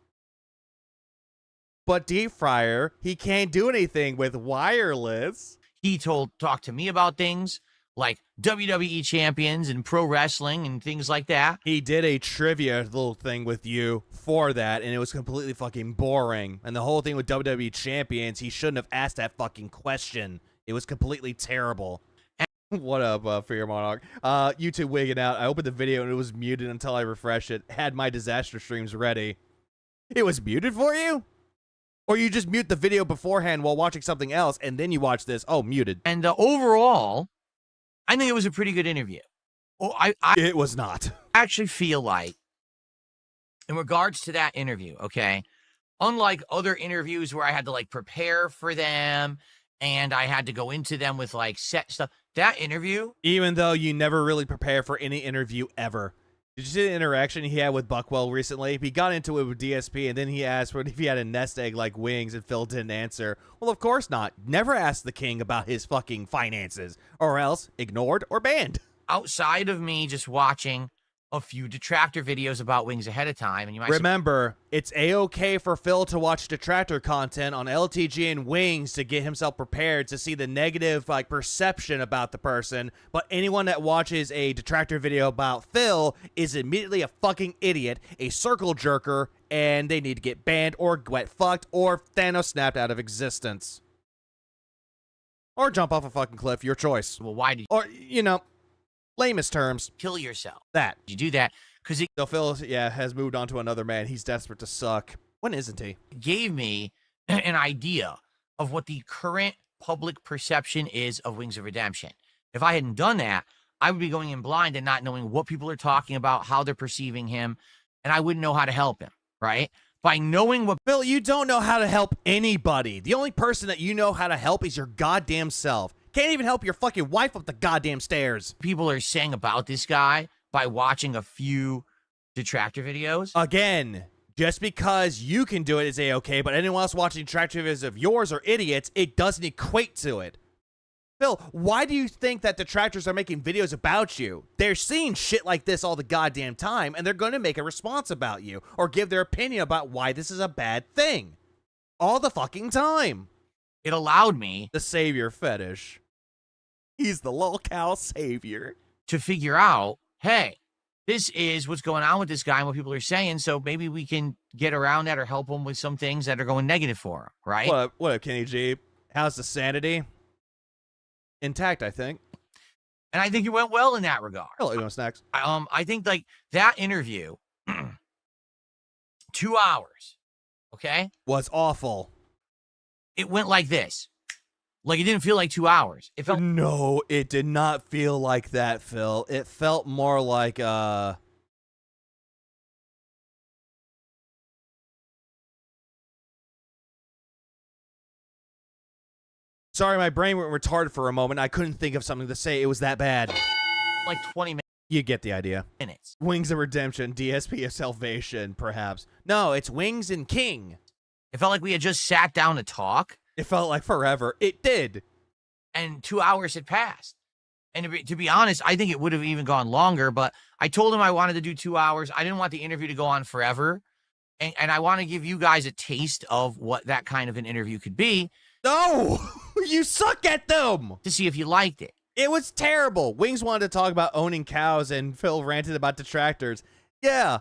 S7: But Deep Fryer, he can't do anything with wireless.
S2: He talked to me about things like WWE champions and pro wrestling and things like that.
S7: He did a trivia little thing with you for that, and it was completely fucking boring. And the whole thing with WWE champions, he shouldn't have asked that fucking question. It was completely terrible. What up, Fear Monarch? YouTube wigging out. I opened the video and it was muted until I refreshed it. Had my disaster streams ready. It was muted for you? Or you just mute the video beforehand while watching something else, and then you watch this. Oh, muted.
S2: And overall, I think it was a pretty good interview. Oh,
S7: It was not.
S2: actually feel like, in regards to that interview, okay, unlike other interviews where I had to like prepare for them and I had to go into them with like set stuff, that interview,
S7: Even though you never really prepare for any interview ever. Did you see the interaction he had with Buckwell recently? He got into it with DSP, and then he asked if he had a nest egg like Wings, and Phil didn't answer. Well, of course not. Never ask the king about his fucking finances, or else ignored or banned.
S2: outside of me just watching a few detractor videos about Wings ahead of time, and you might
S7: Remember, it's A-okay for Phil to watch detractor content on LTG and Wings to get himself prepared to see the negative like perception about the person, but anyone that watches a detractor video about Phil is immediately a fucking idiot, a circle jerker, and they need to get banned or get fucked or Thanos snapped out of existence. Or jump off a fucking cliff, your choice.
S2: well, why did you
S7: Or, you know, lamest terms,
S2: kill yourself?
S7: that.
S2: Did you do that? Because it
S7: So Phil, yeah, has moved on to another man. He's desperate to suck. When isn't he?
S2: gave me an idea of what the current public perception is of Wings of Redemption. If I hadn't done that, I would be going in blind and not knowing what people are talking about, how they're perceiving him, and I wouldn't know how to help him, right? By knowing what
S7: Phil, you don't know how to help anybody. The only person that you know how to help is your goddamn self. Can't even help your fucking wife up the goddamn stairs.
S2: people are saying about this guy by watching a few detractor videos.
S7: Again, just because you can do it is A-okay, but anyone else watching detractor videos of yours are idiots, it doesn't equate to it. Phil, why do you think that detractors are making videos about you? They're seeing shit like this all the goddamn time, and they're going to make a response about you or give their opinion about why this is a bad thing. All the fucking time.
S2: It allowed me
S7: The savior fetish. He's the lolcow savior.
S2: to figure out, hey, this is what's going on with this guy and what people are saying, so maybe we can get around that or help him with some things that are going negative for him, right?
S7: What up, Kenny G? How's the sanity? Intact, I think.
S2: And I think it went well in that regard.
S7: Hello, you know, snacks.
S2: I think like that interview, 2 hours, okay?
S7: Was awful.
S2: It went like this. Like it didn't feel like 2 hours. It felt
S7: No, it did not feel like that, Phil. It felt more like Sorry, my brain went retarded for a moment. I couldn't think of something to say. It was that bad.
S2: like 20
S7: You get the idea.
S2: minutes.
S7: Wings of Redemption, DSP of Salvation, perhaps. No, it's Wings and King.
S2: It felt like we had just sat down to talk,
S7: It felt like forever. It did.
S2: and 2 hours had passed. And to be honest, I think it would have even gone longer, but I told him I wanted to do 2 hours. I didn't want the interview to go on forever. And I want to give you guys a taste of what that kind of an interview could be
S7: No! You suck at them!
S2: to see if you liked it.
S7: It was terrible. Wings wanted to talk about owning cows, and Phil ranted about detractors. Yeah.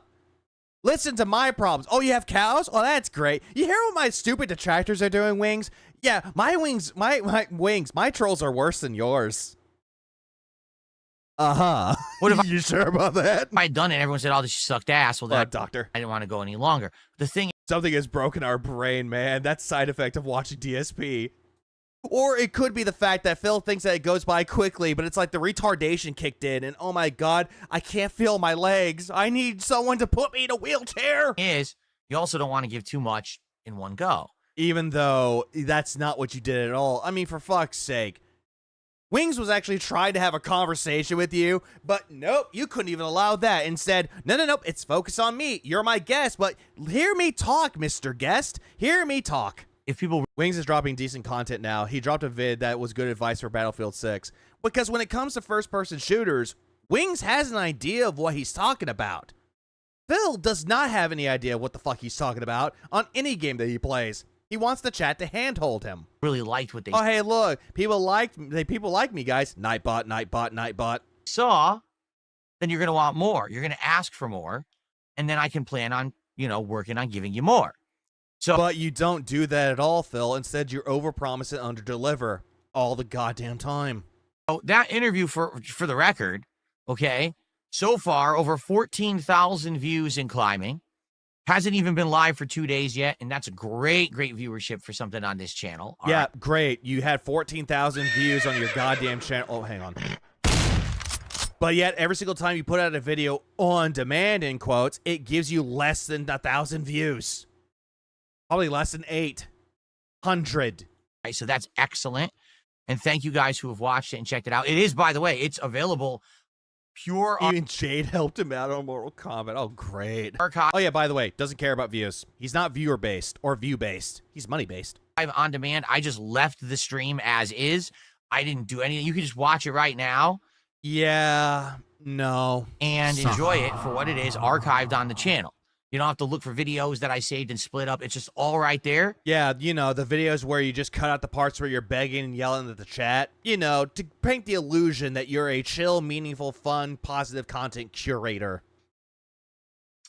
S7: Listen to my problems. Oh, you have cows? Oh, that's great. You hear what my stupid detractors are doing, Wings? Yeah, my trolls are worse than yours. Uh-huh.
S2: What if
S7: you sure about that?
S2: I had done it, everyone said, oh, this sucked ass. Well, then
S7: Doctor.
S2: I didn't want to go any longer. The thing
S7: Something has broken our brain, man. That's side effect of watching DSP. Or it could be the fact that Phil thinks that it goes by quickly, but it's like the retardation kicked in, and oh my god, I can't feel my legs. I need someone to put me in a wheelchair.
S2: is, you also don't want to give too much in one go.
S7: Even though that's not what you did at all. I mean, for fuck's sake. Wings was actually trying to have a conversation with you, but nope, you couldn't even allow that. Instead, no, it's focus on me. You're my guest, but hear me talk, Mr. Guest. Hear me talk.
S2: If people
S7: Wings is dropping decent content now. He dropped a vid that was good advice for Battlefield 6. Because when it comes to first-person shooters, Wings has an idea of what he's talking about. Phil does not have any idea what the fuck he's talking about on any game that he plays. He wants the chat to handhold him.
S2: really liked what they
S7: Oh, hey, look. People like me, guys. Nightbot.
S2: saw, then you're going to want more. You're going to ask for more, and then I can plan on, working on giving you more. So
S7: But you don't do that at all, Phil. Instead, you overpromise and underdeliver all the goddamn time.
S2: that interview, for the record, okay, so far, over 14,000 views in climbing. Hasn't even been live for 2 days yet, and that's a great viewership for something on this channel. All
S7: yeah,
S2: right.
S7: great. You had 14,000 views on your goddamn channel. Oh, hang on. But yet, every single time you put out a video on demand, in quotes, it gives you less than 1,000 views. Probably less than 800.
S2: Right, so that's excellent. And thank you guys who have watched it and checked it out. It is, by the way, it's available pure
S7: Even Jade helped him out on Mortal Kombat. Oh, great.
S2: archive
S7: Oh, yeah, by the way, doesn't care about views. He's not viewer-based or view-based. He's money-based.
S2: on demand. I just left the stream as is. I didn't do anything. You can just watch it right now
S7: Yeah, no.
S2: and enjoy it for what it is, archived on the channel. You don't have to look for videos that I saved and split up. It's just all right there.
S7: Yeah, the videos where you just cut out the parts where you're begging and yelling at the chat, to paint the illusion that you're a chill, meaningful, fun, positive content curator.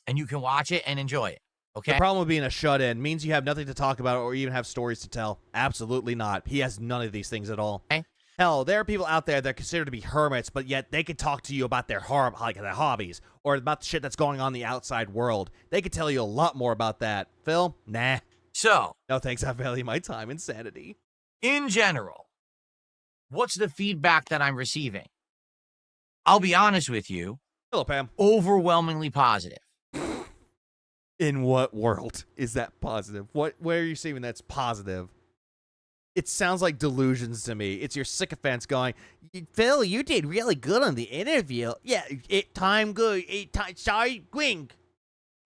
S2: And you can watch it and enjoy it. Okay?
S7: The problem with being a shut-in means you have nothing to talk about or even have stories to tell. Absolutely not. He has none of these things at all.
S2: Okay.
S7: Hell, there are people out there that are considered to be hermits, but yet they could talk to you about their their hobbies or about the shit that's going on in the outside world. They could tell you a lot more about that. Phil? Nah.
S2: So,
S7: No thanks, I value my time and sanity.
S2: in general, what's the feedback that I'm receiving? I'll be honest with you,
S7: Hello, Pam.
S2: overwhelmingly positive.
S7: In what world is that positive? Where are you seeing that's positive? It sounds like delusions to me. It's your sycophants going, Phil, you did really good on the interview. Yeah, time good. Sorry, wing.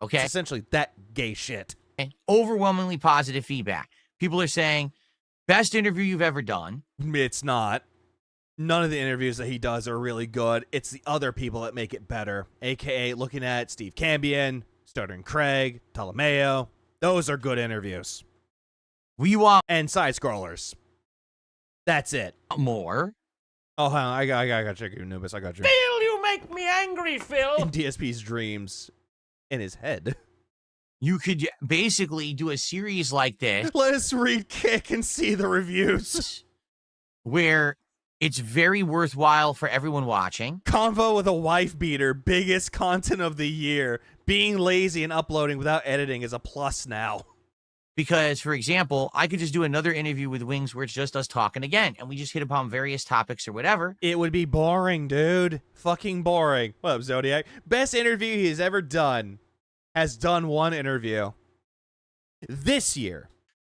S2: Okay?
S7: It's essentially that gay shit.
S2: Overwhelmingly positive feedback. People are saying, best interview you've ever done.
S7: It's not. None of the interviews that he does are really good. It's the other people that make it better. AKA looking at Steve Cambion, Stuttering Craig, Ptolemaeo. Those are good interviews.
S2: We want
S7: And side scrollers. That's it.
S2: more.
S7: Oh, hang on. I got check you, Anubis. I got you.
S3: Phil, you make me angry, Phil.
S7: In DSP's dreams. In his head.
S2: You could basically do a series like this
S7: Let us read Kick and see the reviews.
S2: where it's very worthwhile for everyone watching.
S7: Convo with a wife beater. Biggest content of the year. Being lazy and uploading without editing is a plus now.
S2: Because, for example, I could just do another interview with Wings where it's just us talking again, and we just hit upon various topics or whatever.
S7: It would be boring, dude. Fucking boring. What up, Zodiac? Best interview he's ever done. Has done one interview. This year.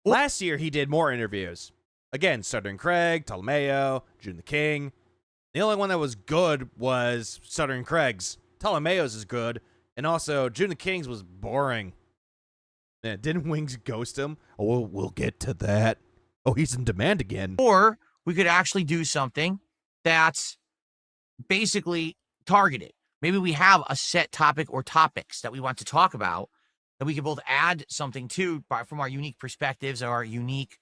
S7: Last year, he did more interviews. Again, Stuttering Craig, Ptolemaeo, June the King. The only one that was good was Stuttering Craig's. Ptolemaeo's is good, and also June the King's was boring. Man, didn't Wings ghost him? Oh, we'll get to that. Oh, he's in demand again.
S2: Or we could actually do something that's basically targeted. Maybe we have a set topic or topics that we want to talk about that we can both add something to from our unique perspectives or our unique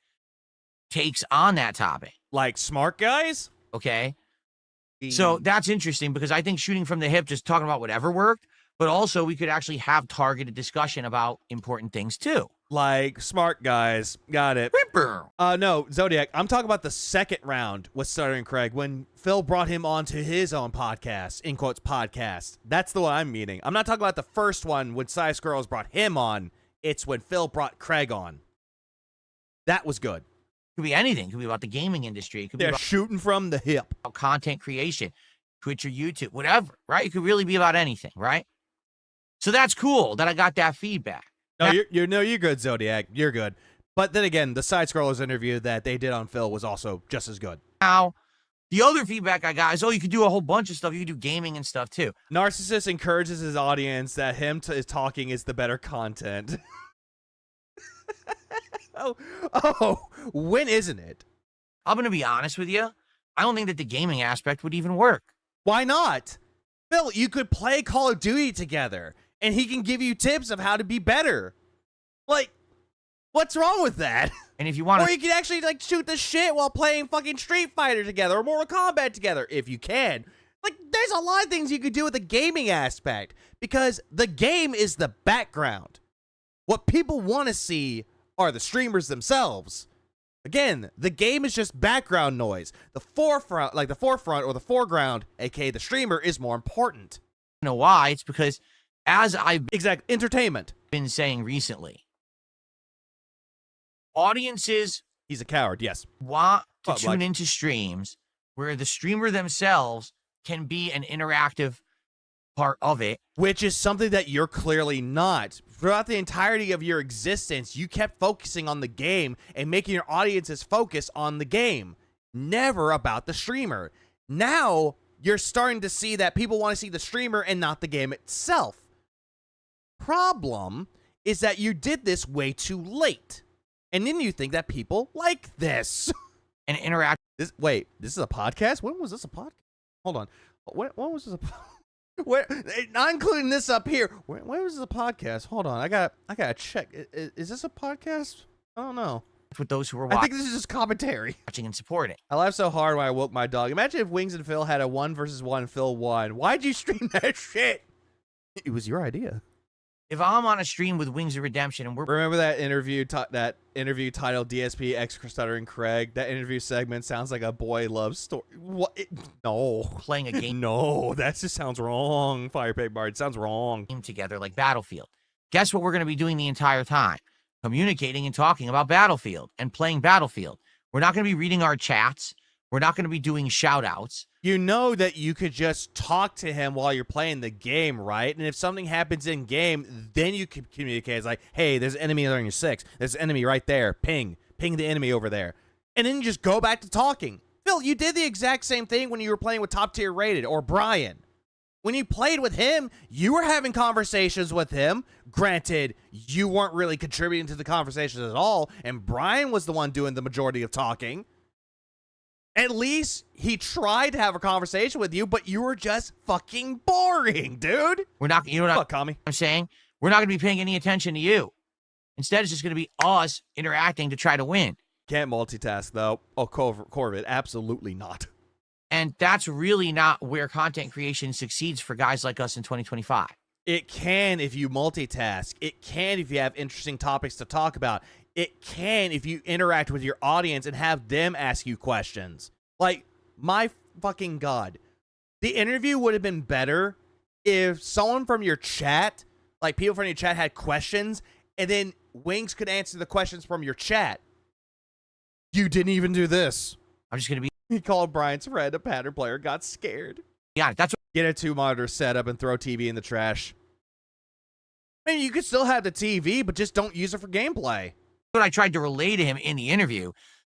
S2: takes on that topic.
S7: Like smart guys?
S2: Okay. So that's interesting because I think shooting from the hip, just talking about whatever worked, but also we could actually have targeted discussion about important things too.
S7: Like smart guys. Got it. No, Zodiac, I'm talking about the second round with Stuttering Craig when Phil brought him onto his own podcast, in quotes, podcast. That's the one I'm meaning. I'm not talking about the first one when Size Girls brought him on. It's when Phil brought Craig on. That was good.
S2: Could be anything. Could be about the gaming industry. It could be
S7: They're
S2: about
S7: shooting from the hip.
S2: content creation, Twitch or YouTube, whatever, right? It could really be about anything, right? So that's cool that I got that feedback.
S7: No, you're good, Zodiac. You're good. But then again, the Side Scrollers interview that they did on Phil was also just as good.
S2: Now, the other feedback I got is, you could do a whole bunch of stuff. You could do gaming and stuff too.
S7: Narcissist encourages his audience that him is talking is the better content. When isn't it?
S2: I'm going to be honest with you. I don't think that the gaming aspect would even work.
S7: Why not? Phil, you could play Call of Duty together, and he can give you tips of how to be better. Like, what's wrong with that?
S2: And if you want
S7: Or you can actually, like, shoot the shit while playing fucking Street Fighter together or Mortal Kombat together, if you can. Like, there's a lot of things you could do with the gaming aspect, because the game is the background. What people want to see are the streamers themselves. Again, the game is just background noise. The forefront or the foreground, aka the streamer, is more important.
S2: You know why? It's because as I've
S7: Entertainment.
S2: been saying recently, audiences
S7: He's a coward, yes.
S2: want to
S7: Well,
S2: tune
S7: like-
S2: into streams where the streamer themselves can be an interactive part of it.
S7: Which is something that you're clearly not. Throughout the entirety of your existence, you kept focusing on the game and making your audiences focus on the game, never about the streamer. Now, you're starting to see that people want to see the streamer and not the game itself. Problem is that you did this way too late. And then you think that people like this.
S2: And interact.
S7: This is a podcast? When was this a podcast? Hold on. When was this a podcast? Not including this up here. When was this a podcast? Hold on. I gotta check. Is this a podcast? I don't know.
S2: With those who are
S7: I think this is just commentary.
S2: watching and supporting.
S7: I laughed so hard when I woke my dog. Imagine if Wings and Phil had a 1-versus-1 Phil won. Why'd you stream that shit? It was your idea.
S2: If I'm on a stream with Wings of Redemption and we're
S7: Remember that interview titled DSP X Stuttering Craig? That interview segment sounds like a boy love story. What? No.
S2: playing a game
S7: No, that just sounds wrong. Fire Pig Bard, it sounds wrong.
S2: together like Battlefield, guess what we're going to be doing the entire time? Communicating and talking about Battlefield and playing Battlefield. We're not going to be reading our chats. We're not going to be doing shout outs.
S7: You know that you could just talk to him while you're playing the game, right? And if something happens in game, then you can communicate. It's like, hey, there's an enemy on your 6. There's an enemy right there. Ping the enemy over there. And then you just go back to talking. Phil, you did the exact same thing when you were playing with Top Tier Rated or Brian. When you played with him, you were having conversations with him. Granted, you weren't really contributing to the conversations at all, and Brian was the one doing the majority of talking. At least he tried to have a conversation with you, but you were just fucking boring, dude.
S2: We're not, you know what
S7: Fuck, Kami.
S2: I'm saying? We're not going to be paying any attention to you. Instead, it's just going to be us interacting to try to win.
S7: Can't multitask, though. Oh, Corvid, absolutely not.
S2: And that's really not where content creation succeeds for guys like us in 2025.
S7: It can if you multitask. It can if you have interesting topics to talk about. It can if you interact with your audience and have them ask you questions. Like, my fucking God. The interview would have been better if someone from your chat, like people from your chat had questions, and then Wings could answer the questions from your chat. You didn't even do this.
S2: I'm just going to be
S7: He called Brian's friend a pattern player, got scared.
S2: honest. That's
S7: Get a 2-monitor setup and throw TV in the trash. I mean, you could still have the TV, but just don't use it for gameplay.
S2: what I tried to relay to him in the interview.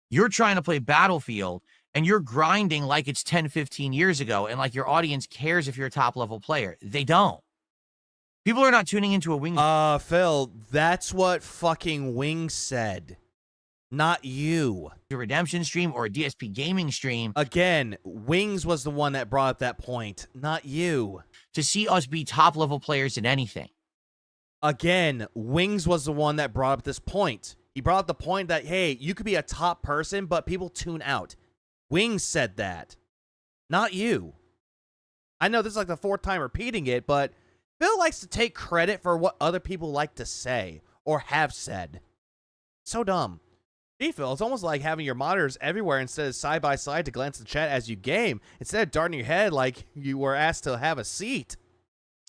S2: You're trying to play Battlefield and you're grinding like it's 10, 15 years ago, and like your audience cares if you're a top level player. They don't. People are not tuning into a Wings.
S7: Phil, that's what fucking Wings said. Not you.
S2: A Redemption stream or a DSP gaming stream.
S7: Again, Wings was the one that brought up that point, not you.
S2: To see us be top level players in anything.
S7: Again, Wings was the one that brought up this point. He brought up the point that, hey, you could be a top person, but people tune out. Wings said that, not you. I know this is like the fourth time repeating it, but Phil likes to take credit for what other people like to say or have said. So dumb. Gee, Phil, it's almost like having your monitors everywhere instead of side by side to glance at the chat as you game, instead of darting your head like you were asked to have a seat.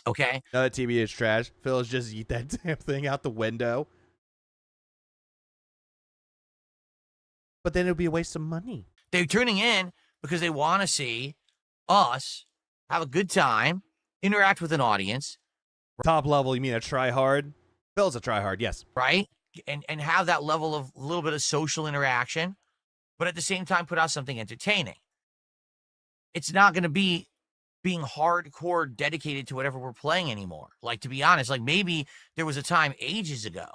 S2: Okay.
S7: Now that TV is trash. Phil is just eat that damn thing out the window. But then it would be a waste of money.
S2: They're tuning in because they want to see us have a good time, interact with an audience.
S7: Top level, you mean a try hard? Phil's a try hard, yes.
S2: Right? And have that level of a little bit of social interaction, but at the same time put out something entertaining. It's not going to be being hardcore dedicated to whatever we're playing anymore. Like, to be honest, like maybe there was a time ages ago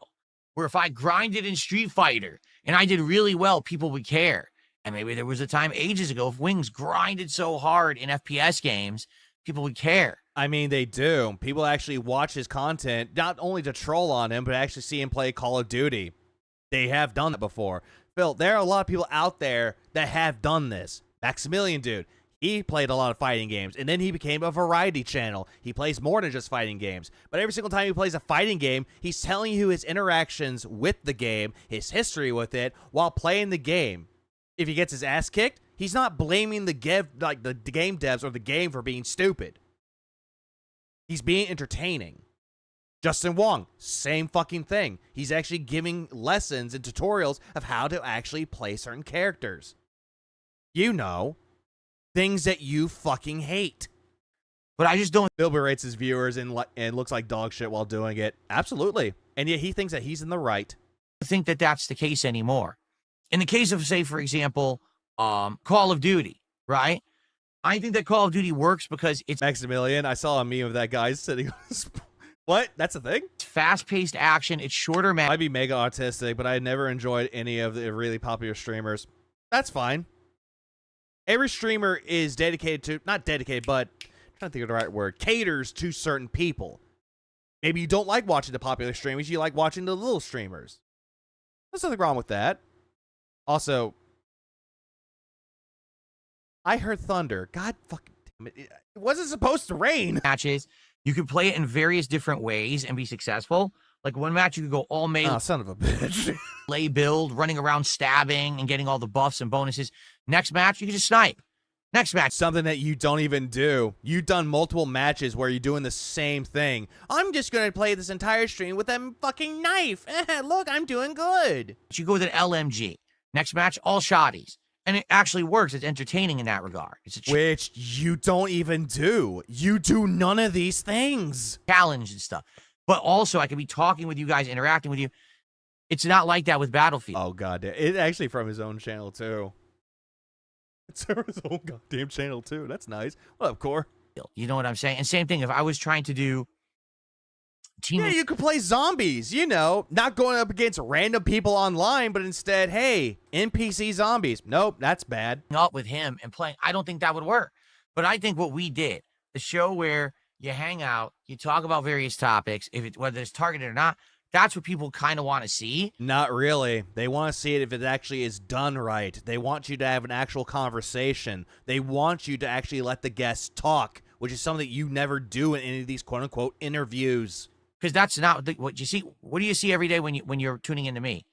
S2: where if I grinded in Street Fighter and I did really well, people would care. And maybe there was a time ages ago if Wings grinded so hard in FPS games, people would care.
S7: I mean, they do. People actually watch his content, not only to troll on him, but actually see him play Call of Duty. They have done that before. Phil, there are a lot of people out there that have done this. Maximilian, dude, he played a lot of fighting games, and then he became a variety channel. He plays more than just fighting games. But every single time he plays a fighting game, he's telling you his interactions with the game, his history with it, while playing the game. If he gets his ass kicked, he's not blaming the game devs or the game for being stupid. He's being entertaining. Justin Wong, same fucking thing. He's actually giving lessons and tutorials of how to actually play certain characters. You know, things that you fucking hate.
S2: But I just don't
S7: Bill berates his viewers and looks like dog shit while doing it. Absolutely. And yet he thinks that he's in the right.
S2: think that that's the case anymore. In the case of, say, for example, Call of Duty, right? I think that Call of Duty works because it's
S7: Maximilian, I saw a meme of that guy sitting on his... What? That's a thing?
S2: fast-paced action. It's shorter
S7: I'd be mega autistic, but I never enjoyed any of the really popular streamers. That's fine. Every streamer is dedicated to... Not dedicated, but... I'm trying to think of the right word. Caters to certain people. Maybe you don't like watching the popular streamers. You like watching the little streamers. There's nothing wrong with that. Also... I heard thunder. God fucking damn it. It wasn't supposed to rain.
S2: matches. You could play it in various different ways and be successful. Like one match, you could go all melee,
S7: Oh, son of a bitch.
S2: build, running around stabbing and getting all the buffs and bonuses. Next match, you can just snipe. Next match.
S7: Something that you don't even do. You've done multiple matches where you're doing the same thing. I'm just going to play this entire stream with that fucking knife. Look, I'm doing good.
S2: You go with an LMG. Next match, all shotties. And it actually works. It's entertaining in that regard. It's a
S7: Which you don't even do. You do none of these things.
S2: challenge and stuff. But also, I could be talking with you guys, interacting with you. It's not like that with Battlefield.
S7: Oh, goddamn. It's actually from his own channel, too. It's from his own goddamn channel, too. That's nice. What up, Core?
S2: You know what I'm saying? And same thing, if I was trying to do team
S7: Yeah, you could play zombies, you know, not going up against random people online, but instead, hey, NPC zombies. Nope, that's bad.
S2: up with him and playing, I don't think that would work. But I think what we did, the show where you hang out, you talk about various topics, whether it's targeted or not, that's what people kind of want to see.
S7: Not really. They want to see it if it actually is done right. They want you to have an actual conversation. They want you to actually let the guests talk, which is something that you never do in any of these quote-unquote interviews.
S2: Because that's not what you see. What do you see every day when you're tuning into me?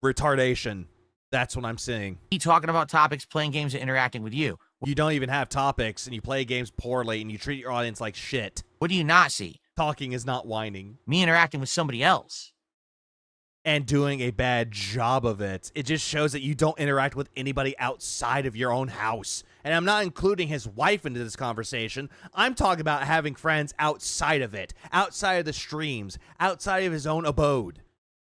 S7: Retardation. That's what I'm seeing.
S2: Me talking about topics, playing games, and interacting with you.
S7: You don't even have topics, and you play games poorly, and you treat your audience like shit.
S2: What do you not see?
S7: Talking is not whining.
S2: Me interacting with somebody else.
S7: And doing a bad job of it. It just shows that you don't interact with anybody outside of your own house. And I'm not including his wife into this conversation. I'm talking about having friends outside of it, outside of the streams, outside of his own abode.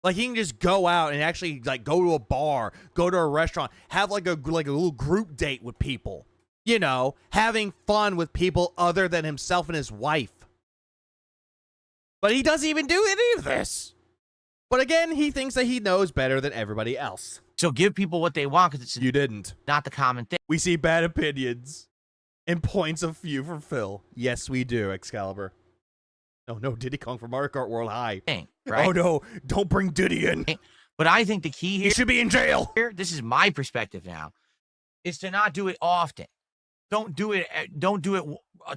S7: Like, he can just go out and actually, like, go to a bar, go to a restaurant, have, like a little group date with people. You know, having fun with people other than himself and his wife. But he doesn't even do any of this. But again, he thinks that he knows better than everybody else.
S2: So give people what they want, because it's
S7: You didn't.
S2: not the common thing.
S7: We see bad opinions and points of view from Phil. Yes, we do, Excalibur. Oh, no, Diddy Kong from Mario Kart World High.
S2: Right?
S7: Oh, no, don't bring Diddy in.
S2: But I think the key
S7: He
S2: here,
S7: should be in jail.
S2: this is my perspective now, is to not do it often. Don't do it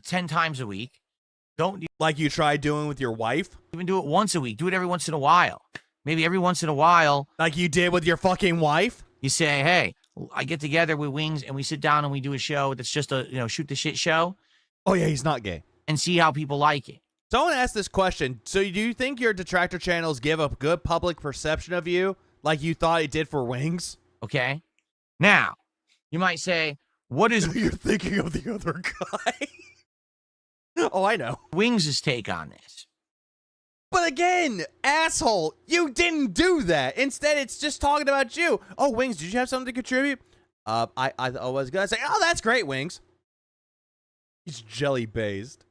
S2: 10 times a week. Don't
S7: Like you tried doing with your wife?
S2: even do it once a week. Do it every once in a while. Maybe every once in a while,
S7: Like you did with your fucking wife?
S2: you say, hey, I get together with Wings and we sit down and we do a show that's just a, shoot the shit show
S7: Oh, yeah, he's not gay.
S2: and see how people like it.
S7: Someone asked this question. So do you think your detractor channels give a good public perception of you like you thought it did for Wings?
S2: Okay? Now, you might say, what is
S7: You're thinking of the other guy. Oh, I know.
S2: Wings' take on this?
S7: But again, asshole, you didn't do that. Instead, it's just talking about you. Oh, Wings, did you have something to contribute? I was gonna say, oh, that's great, Wings. He's jelly-based.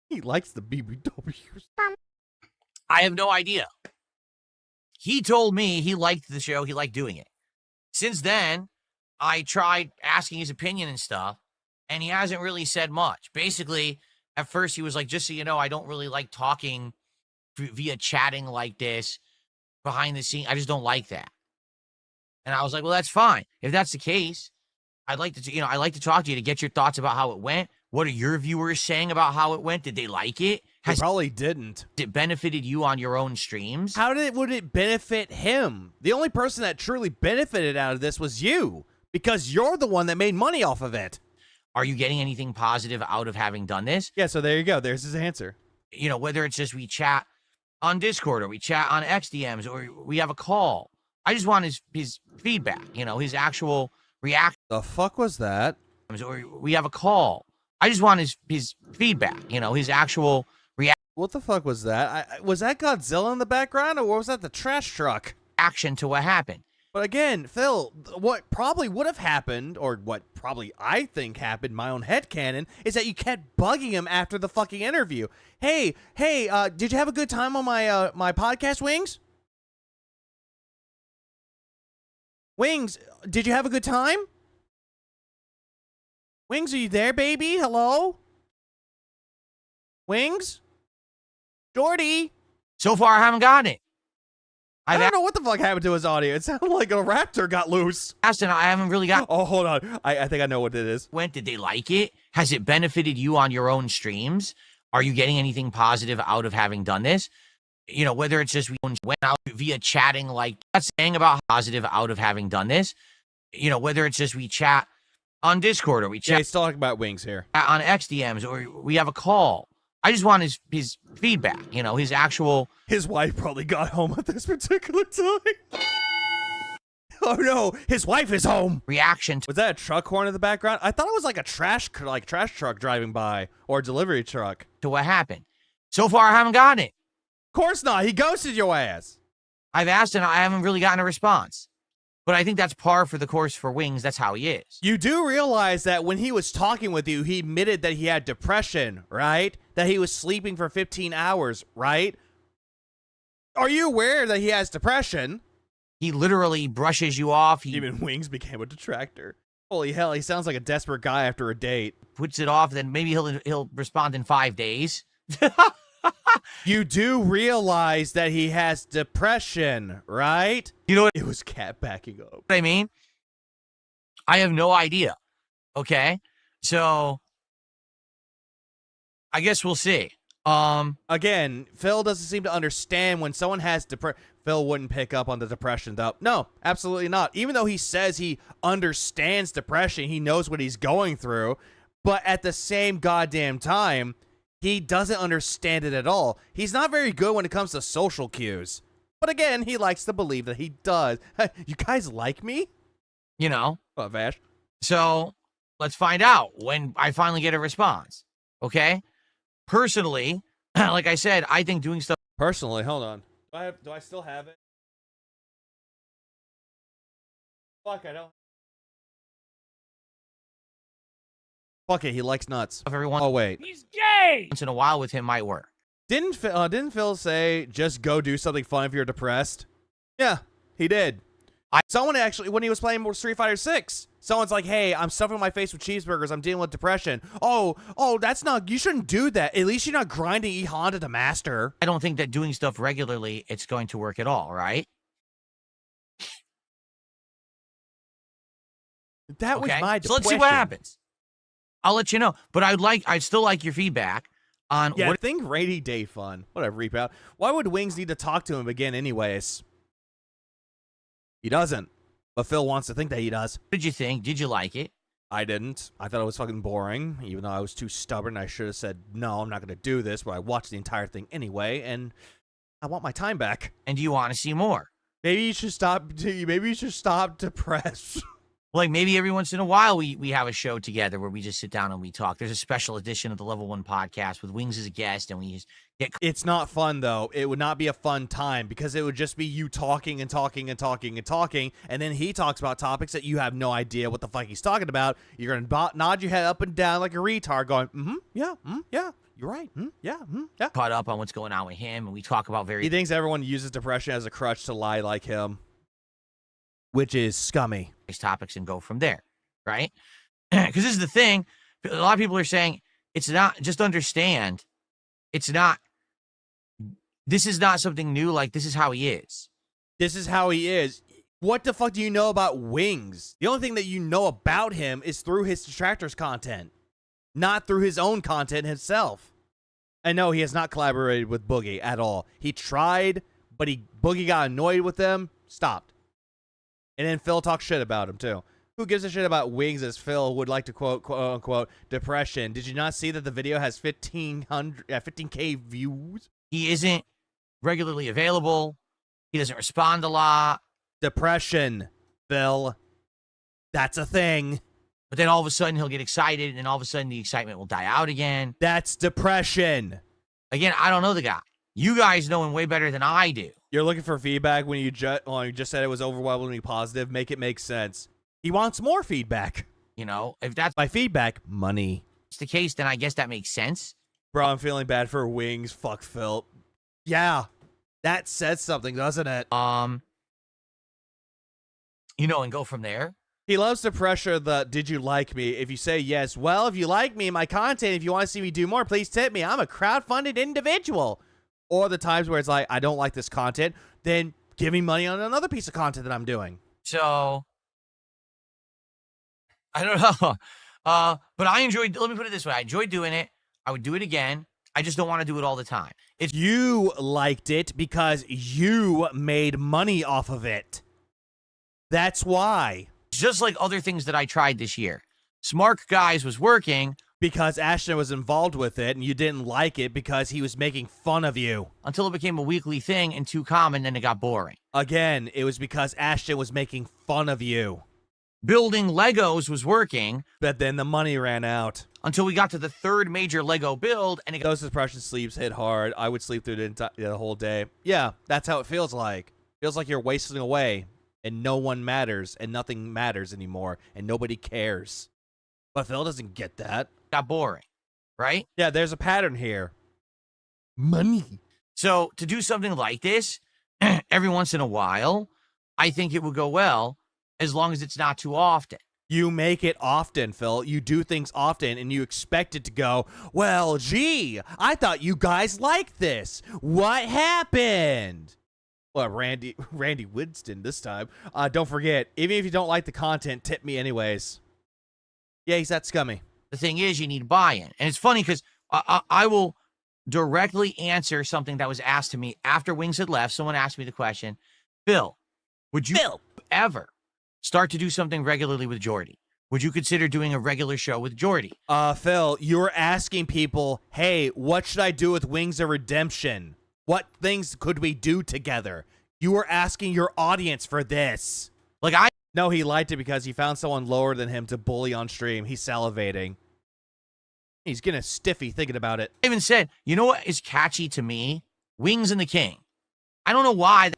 S7: He likes the BBWs.
S2: I have no idea. He told me he liked the show. He liked doing it. Since then, I tried asking his opinion and stuff, and he hasn't really said much. Basically, at first, he was like, just so you know, I don't really like talking via chatting like this behind the scene. I just don't like that. And I was like, well, that's fine. If that's the case, I'd like to, I'd like to talk to you to get your thoughts about how it went. What are your viewers saying about how it went? Did they like it?
S7: He probably didn't.
S2: It benefited you on your own streams?
S7: Would it benefit him? The only person that truly benefited out of this was you, because you're the one that made money off of it.
S2: Are you getting anything positive out of having done this?
S7: Yeah, so there you go. There's his answer.
S2: Whether it's just we chat on Discord or we chat on XDMs or we have a call. I just want his feedback, his actual reaction.
S7: The fuck was that?
S2: Or we have a call. I just want his feedback, his actual
S7: What the fuck was that? Was that Godzilla in the background, or was that the trash truck?
S2: reaction to what happened.
S7: But again, Phil, what probably would have happened, or what probably I think happened, my own headcanon, is that you kept bugging him after the fucking interview. Hey, did you have a good time on my my podcast, Wings? Wings, did you have a good time? Wings, are you there, baby? Hello? Wings? Jordy?
S2: So far, I haven't gotten it.
S7: I don't know what the fuck happened to his audio. It sounded like a raptor got loose.
S2: Asked and I haven't really got.
S7: Oh, hold on. I think I know what it is.
S2: Did they like it? Has it benefited you on your own streams? Are you getting anything positive out of having done this? Whether it's just we went out via chatting, like that's saying about positive out of having done this. Whether it's just we chat on Discord or we chat
S7: He's talking about Wings here.
S2: on XDMs or we have a call. I just want his feedback, his actual.
S7: His wife probably got home at this particular time. Oh no, his wife is home.
S2: Reaction to
S7: Was that a truck horn in the background? I thought it was like a trash truck driving by, or a delivery truck.
S2: what happened. So far, I haven't gotten it.
S7: Of course not. He ghosted your ass.
S2: I've asked and I haven't really gotten a response. But I think that's par for the course for Wings. That's how he is.
S7: You do realize that when he was talking with you, he admitted that he had depression, right? That he was sleeping for 15 hours, right? Are you aware that he has depression?
S2: He literally brushes you off. He
S7: Even Wings became a detractor. Holy hell, he sounds like a desperate guy after a date.
S2: puts it off. Then maybe he'll respond in 5 days.
S7: You do realize that he has depression, right?
S2: You know what
S7: It was Cat backing up.
S2: I mean? I have no idea. Okay? So I guess we'll see.
S7: Again, Phil doesn't seem to understand when someone has depression. Phil wouldn't pick up on the depression, though. No, absolutely not. Even though he says he understands depression, he knows what he's going through, but at the same goddamn time, he doesn't understand it at all. He's not very good when it comes to social cues. But again, he likes to believe that he does. You guys like me? What, Vash?
S2: So let's find out when I finally get a response. Okay? Personally, like I said, I think doing stuff
S7: Personally, hold on. Do I still have it? Fuck, I don't. Fuck it, he likes nuts.
S2: Everyone.
S7: Oh wait.
S2: Once in a while with him might work.
S7: Didn't Phil say just go do something fun if you're depressed? Yeah, he did. Someone actually, when he was playing Street Fighter 6, someone's like, "Hey, I'm stuffing my face with cheeseburgers. I'm dealing with depression." Oh, that's not. You shouldn't do that. At least you're not grinding E Honda to master.
S2: I don't think that doing stuff regularly, it's going to work at all, right?
S7: That was my depression.
S2: So let's see what happens. I'll let you know. But I'd still like your feedback on
S7: Yeah,
S2: what.
S7: I think rainy day fun. Whatever, Reap Out. Why would Wings need to talk to him again anyways? He doesn't. But Phil wants to think that he does.
S2: What did you think? Did you like it?
S7: I didn't. I thought it was fucking boring, even though I was too stubborn. I should have said, no, I'm not going to do this, but I watched the entire thing anyway, and I want my time back.
S2: And do you want to see more?
S7: Maybe you should stop. Maybe you should stop depressed.
S2: Like maybe every once in a while we have a show together where we just sit down and we talk. There's a special edition of the Level 1 podcast with Wings as a guest, and we just get.
S7: It's not fun though. It would not be a fun time because it would just be you talking and talking and talking and talking, and then he talks about topics that you have no idea what the fuck he's talking about. You're gonna nod your head up and down like a retard, going, yeah, yeah. You're right. Yeah. Yeah.
S2: Caught up on what's going on with him, and we talk about
S7: He thinks everyone uses depression as a crutch to lie like him, which is scummy.
S2: topics and go from there, right? Because this is the thing. A lot of people are saying it's not. Just understand, it's not. This is not something new. Like this is how he is.
S7: This is how he is. What the fuck do you know about Wings? The only thing that you know about him is through his detractors content, not through his own content himself. And no, he has not collaborated with Boogie at all. He tried, but Boogie got annoyed with them, stopped. And then Phil talks shit about him, too. Who gives a shit about Wings as Phil would like to quote unquote, depression? Did you not see that the video has 15K views?
S2: He isn't regularly available. He doesn't respond a lot.
S7: Depression, Phil. That's a thing.
S2: But then all of a sudden he'll get excited, and then all of a sudden the excitement will die out again.
S7: That's depression.
S2: Again, I don't know the guy. You guys know him way better than I do.
S7: You're looking for feedback when you just said it was overwhelmingly positive. Make it make sense. He wants more feedback.
S2: You know, if that's
S7: By feedback, money.
S2: the case, then I guess that makes sense.
S7: Bro, I'm feeling bad for Wings. Fuck Phil. Yeah, that says something, doesn't it?
S2: You know, and go from there.
S7: He loves to pressure the, did you like me? If you say yes, well, if you like me and my content, if you want to see me do more, please tip me. I'm a crowdfunded individual. Or the times where it's like, I don't like this content, then give me money on another piece of content that I'm doing.
S2: So, I don't know. But I enjoyed, let me put it this way. I enjoyed doing it. I would do it again. I just don't want to do it all the time. It's
S7: You liked it because you made money off of it. That's why.
S2: just like other things that I tried this year. Smart Guys was working
S7: Because Ashton was involved with it and you didn't like it because he was making fun of you.
S2: until it became a weekly thing and too common, then it got boring.
S7: Again, it was because Ashton was making fun of you.
S2: Building Legos was working
S7: But then the money ran out.
S2: until we got to the third major Lego build, and it got
S7: Those depression sleeps hit hard. I would sleep through the whole day. Yeah, that's how it feels like. Feels like you're wasting away and no one matters and nothing matters anymore and nobody cares. But Phil doesn't get that.
S2: boring, right?
S7: Yeah, there's a pattern here. Money.
S2: So to do something like this every once in a while, I think it would go well as long as it's not too often.
S7: You make it often, Phil. You do things often, and you expect it to go, well, gee, I thought you guys liked this. What happened? Well, Randy Winston this time. Don't forget, even if you don't like the content, tip me anyways. Yeah, he's that scummy.
S2: The thing is, you need buy-in. And it's funny because I will directly answer something that was asked to me after Wings had left. Someone asked me the question, Phil, would you ever start to do something regularly with Jordy? Would you consider doing a regular show with Jordy?
S7: Phil, you're asking people, hey, what should I do with Wings of Redemption? What things could we do together? You were asking your audience for this. No, he liked it because he found someone lower than him to bully on stream. He's salivating. He's getting a stiffy thinking about it.
S2: I even said, you know what is catchy to me? Wings and the King. I don't know why.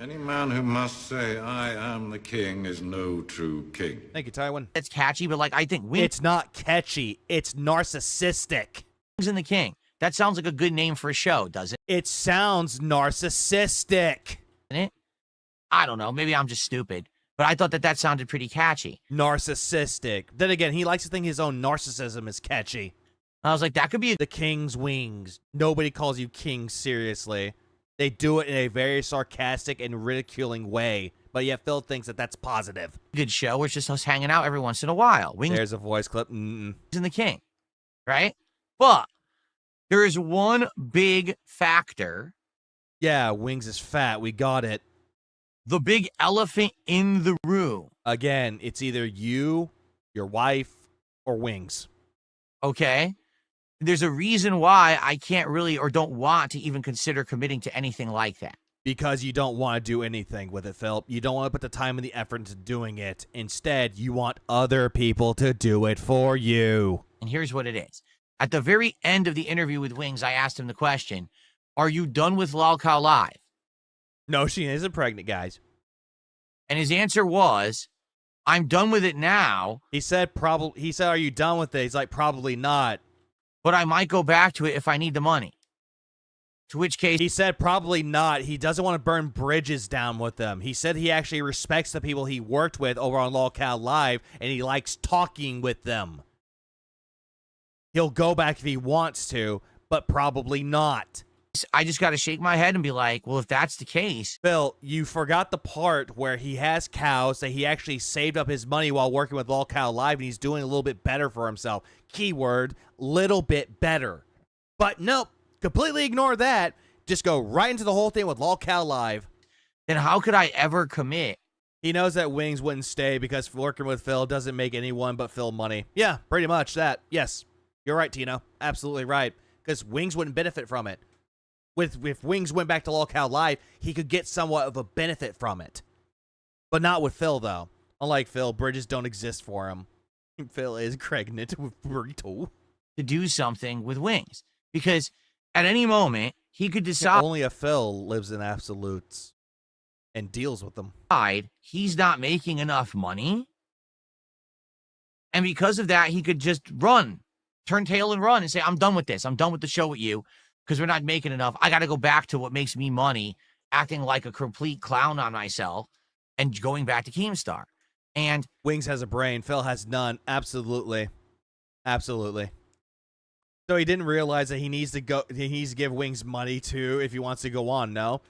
S5: Any man who must say, I am the king, is no true king.
S7: Thank you, Tywin.
S2: That's catchy, but like I think Wings
S7: It's not catchy. It's narcissistic.
S2: and the King. That sounds like a good name for a show, doesn't
S7: It sounds narcissistic.
S2: it? I don't know. Maybe I'm just stupid, but I thought that sounded pretty catchy.
S7: Narcissistic. Then again, he likes to think his own narcissism is catchy.
S2: I was like, that could be
S7: The King's Wings. Nobody calls you king seriously. They do it in a very sarcastic and ridiculing way, but yet Phil thinks that that's positive.
S2: a good show. It's just us hanging out every once in a while. Wings
S7: There's a voice clip. Mm-mm.
S2: and the King, right? But there is one big factor,
S7: Yeah, Wings is fat. We got it.
S2: the big elephant in the room.
S7: Again, it's either you, your wife, or Wings.
S2: Okay? There's a reason why I can't really or don't want to even consider committing to anything like that.
S7: Because you don't want to do anything with it, Phil. You don't want to put the time and the effort into doing it. Instead, you want other people to do it for you.
S2: And here's what it is. At the very end of the interview with Wings, I asked him the question, are you done with Lol Cow Live?
S7: No, she isn't pregnant, guys.
S2: And his answer was, I'm done with it now,
S7: He said, are you done with it? He's like, probably not.
S2: but I might go back to it if I need the money. To which case,
S7: He said, probably not. He doesn't want to burn bridges down with them. He said he actually respects the people he worked with over on LolCal Live, and he likes talking with them. He'll go back if he wants to, but probably not.
S2: I just got to shake my head and be like, well, if that's the case,
S7: Phil, you forgot the part where he has cows that he actually saved up his money while working with LolCal Live, and he's doing a little bit better for himself. Keyword, little bit better. But nope, completely ignore that. Just go right into the whole thing with LolCal Live.
S2: then how could I ever commit?
S7: He knows that Wings wouldn't stay because working with Phil doesn't make anyone but Phil money. Yeah, pretty much that. Yes, you're right, Tino. Absolutely right. Because Wings wouldn't benefit from it. If Wings went back to LolCal Live, he could get somewhat of a benefit from it. But not with Phil, though. Unlike Phil, bridges don't exist for him. Phil is pregnant with Burrito.
S2: To do something with Wings. Because at any moment, he could decide
S7: Only a Phil lives in absolutes and deals with them.
S2: he's not making enough money. And because of that, he could just run, turn tail and run and say, I'm done with this. I'm done with the show with you because we're not making enough. I got to go back to what makes me money, acting like a complete clown on myself and going back to Keemstar. And
S7: Wings has a brain. Phil has none. Absolutely. Absolutely. So he didn't realize that he needs to give Wings money too if he wants to go on, no?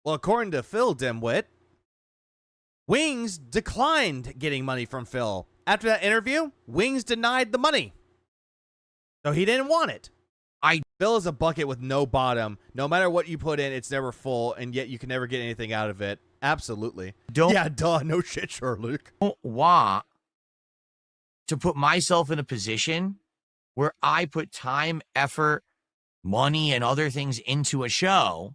S7: Well, according to Phil Dimwit, Wings declined getting money from Phil. After that interview, Wings denied the money. So he didn't want it. Phil is a bucket with no bottom. No matter what you put in, it's never full, and yet you can never get anything out of it. Absolutely. Yeah, duh. No shit, Sherlock.
S2: don't want to put myself in a position where I put time, effort, money, and other things into a show.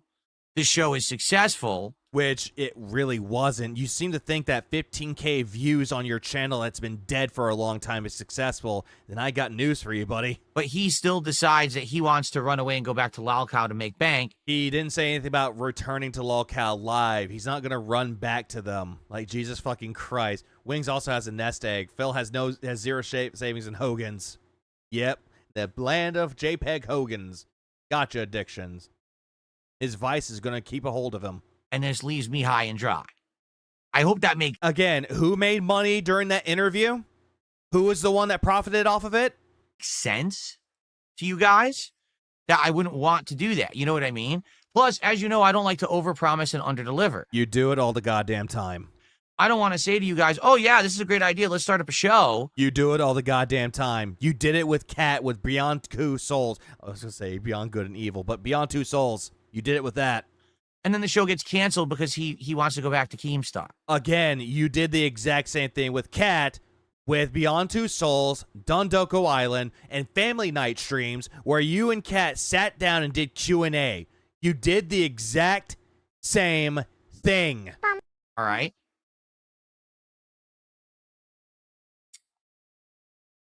S2: The show is successful.
S7: Which it really wasn't. You seem to think that 15K views on your channel that's been dead for a long time is successful. Then I got news for you, buddy.
S2: But he still decides that he wants to run away and go back to Lalcow to make bank.
S7: He didn't say anything about returning to LolCal Live. He's not going to run back to them. Like, Jesus fucking Christ. Wings also has a nest egg. Phil has zero savings in Hogan's. Yep. The land of JPEG Hogan's. Gotcha addictions. His vice is going to keep a hold of him.
S2: And this leaves me high and dry. I hope that makes
S7: Again, who made money during that interview? Who was the one that profited off of it?
S2: sense to you guys. That I wouldn't want to do that. You know what I mean? Plus, as you know, I don't like to overpromise and underdeliver.
S7: You do it all the goddamn time.
S2: I don't want to say to you guys, oh, yeah, this is a great idea. Let's start up a show.
S7: You do it all the goddamn time. You did it with Cat, with Beyond Two Souls. I was going to say Beyond Good and Evil, but Beyond Two Souls. You did it with that.
S2: And then the show gets canceled because he wants to go back to Keemstar.
S7: Again, you did the exact same thing with Cat, with Beyond Two Souls, Dondoko Island, and Family Night streams, where you and Cat sat down and did Q&A. You did the exact same thing.
S2: All right?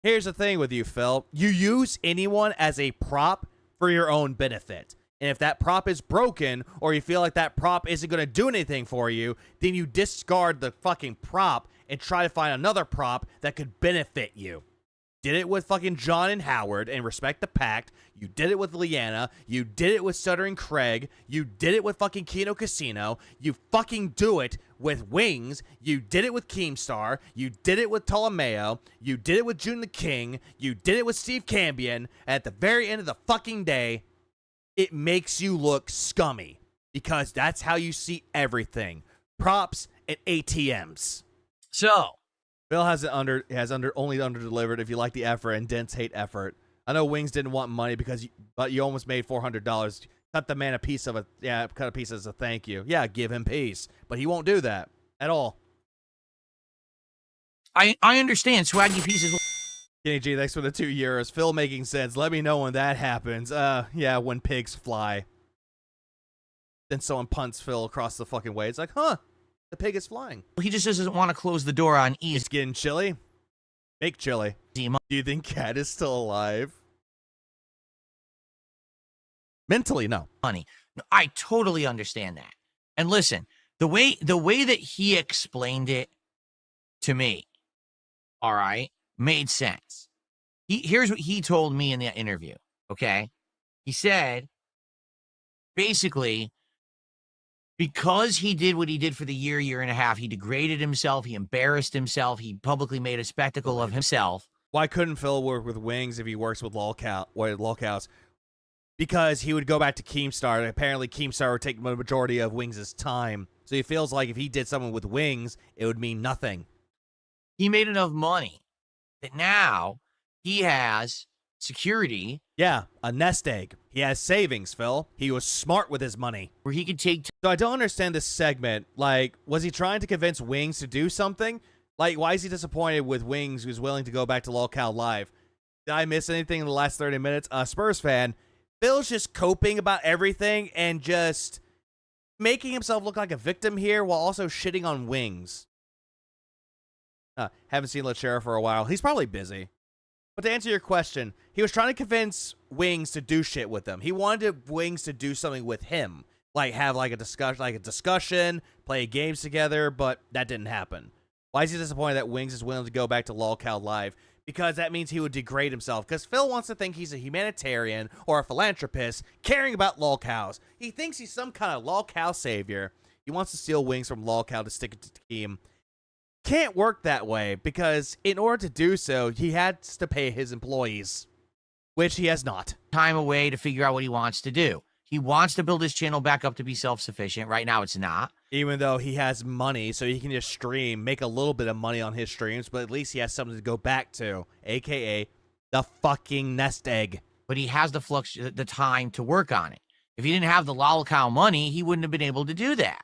S7: Here's the thing with you, Phil. You use anyone as a prop for your own benefit. And if that prop is broken, or you feel like that prop isn't going to do anything for you, then you discard the fucking prop and try to find another prop that could benefit you. Did it with fucking John and Howard and Respect the Pact. You did it with Leanna. You did it with Stuttering Craig. You did it with fucking Kino Casino. You fucking do it with Wings. You did it with Keemstar. You did it with Ptolemaeo. You did it with June the King. You did it with Steve Cambion. At the very end of the fucking day, it makes you look scummy because that's how you see everything. Props and ATMs.
S8: So,
S7: Phil has only under delivered if you like the effort, and Dents hate effort. I know Wings didn't want money but you almost made $400. Cut the man a piece as a thank you. Yeah, give him peace, but he won't do that at all.
S8: I understand swaggy pieces.
S7: Kenny G, thanks for the €2. Phil making sense. Let me know when that happens. Yeah, when pigs fly. Then someone punts Phil across the fucking way. It's like, huh, the pig is flying.
S8: He just doesn't want to close the door on easy.
S7: It's getting chilly. Make chili. Do you think Cat is still alive? Mentally, no.
S8: Money. No, I totally understand that. And listen, the way that he explained it to me, all right, made sense. Here's what he told me in the interview, okay? He said, basically, because he did what he did for the year and a half, he degraded himself, he embarrassed himself, he publicly made a spectacle of himself.
S7: Why couldn't Phil work with Wings if he works with Lolcows? Because he would go back to Keemstar. Apparently, Keemstar would take the majority of Wings' time. So he feels like if he did something with Wings, it would mean nothing.
S8: He made enough money that now he has security.
S7: Yeah, a nest egg. He has savings, Phil. He was smart with his money.
S8: Where he could take...
S7: So I don't understand this segment. Like, was he trying to convince Wings to do something? Like, why is he disappointed with Wings who's willing to go back to Lolcow Live? Did I miss anything in the last 30 minutes? Spurs fan, Phil's just coping about everything and just making himself look like a victim here while also shitting on Wings. Haven't seen Lachera for a while. He's probably busy. But to answer your question, he was trying to convince Wings to do shit with him. He wanted Wings to do something with him, like have a discussion, play games together, but that didn't happen. Why is he disappointed that Wings is willing to go back to Lolcow Live? Because that means he would degrade himself. Because Phil wants to think he's a humanitarian or a philanthropist caring about lolcows. He thinks he's some kind of lolcow savior. He wants to steal Wings from Lolcow to stick it to the team. Can't work that way because in order to do so, he has to pay his employees, which he has not.
S8: Time away to figure out what he wants to do. He wants to build his channel back up to be self-sufficient. Right now, it's not.
S7: Even though he has money, so he can just stream, make a little bit of money on his streams, but at least he has something to go back to, a.k.a. the fucking nest egg.
S8: But he has the time to work on it. If he didn't have the Lolcow money, he wouldn't have been able to do that.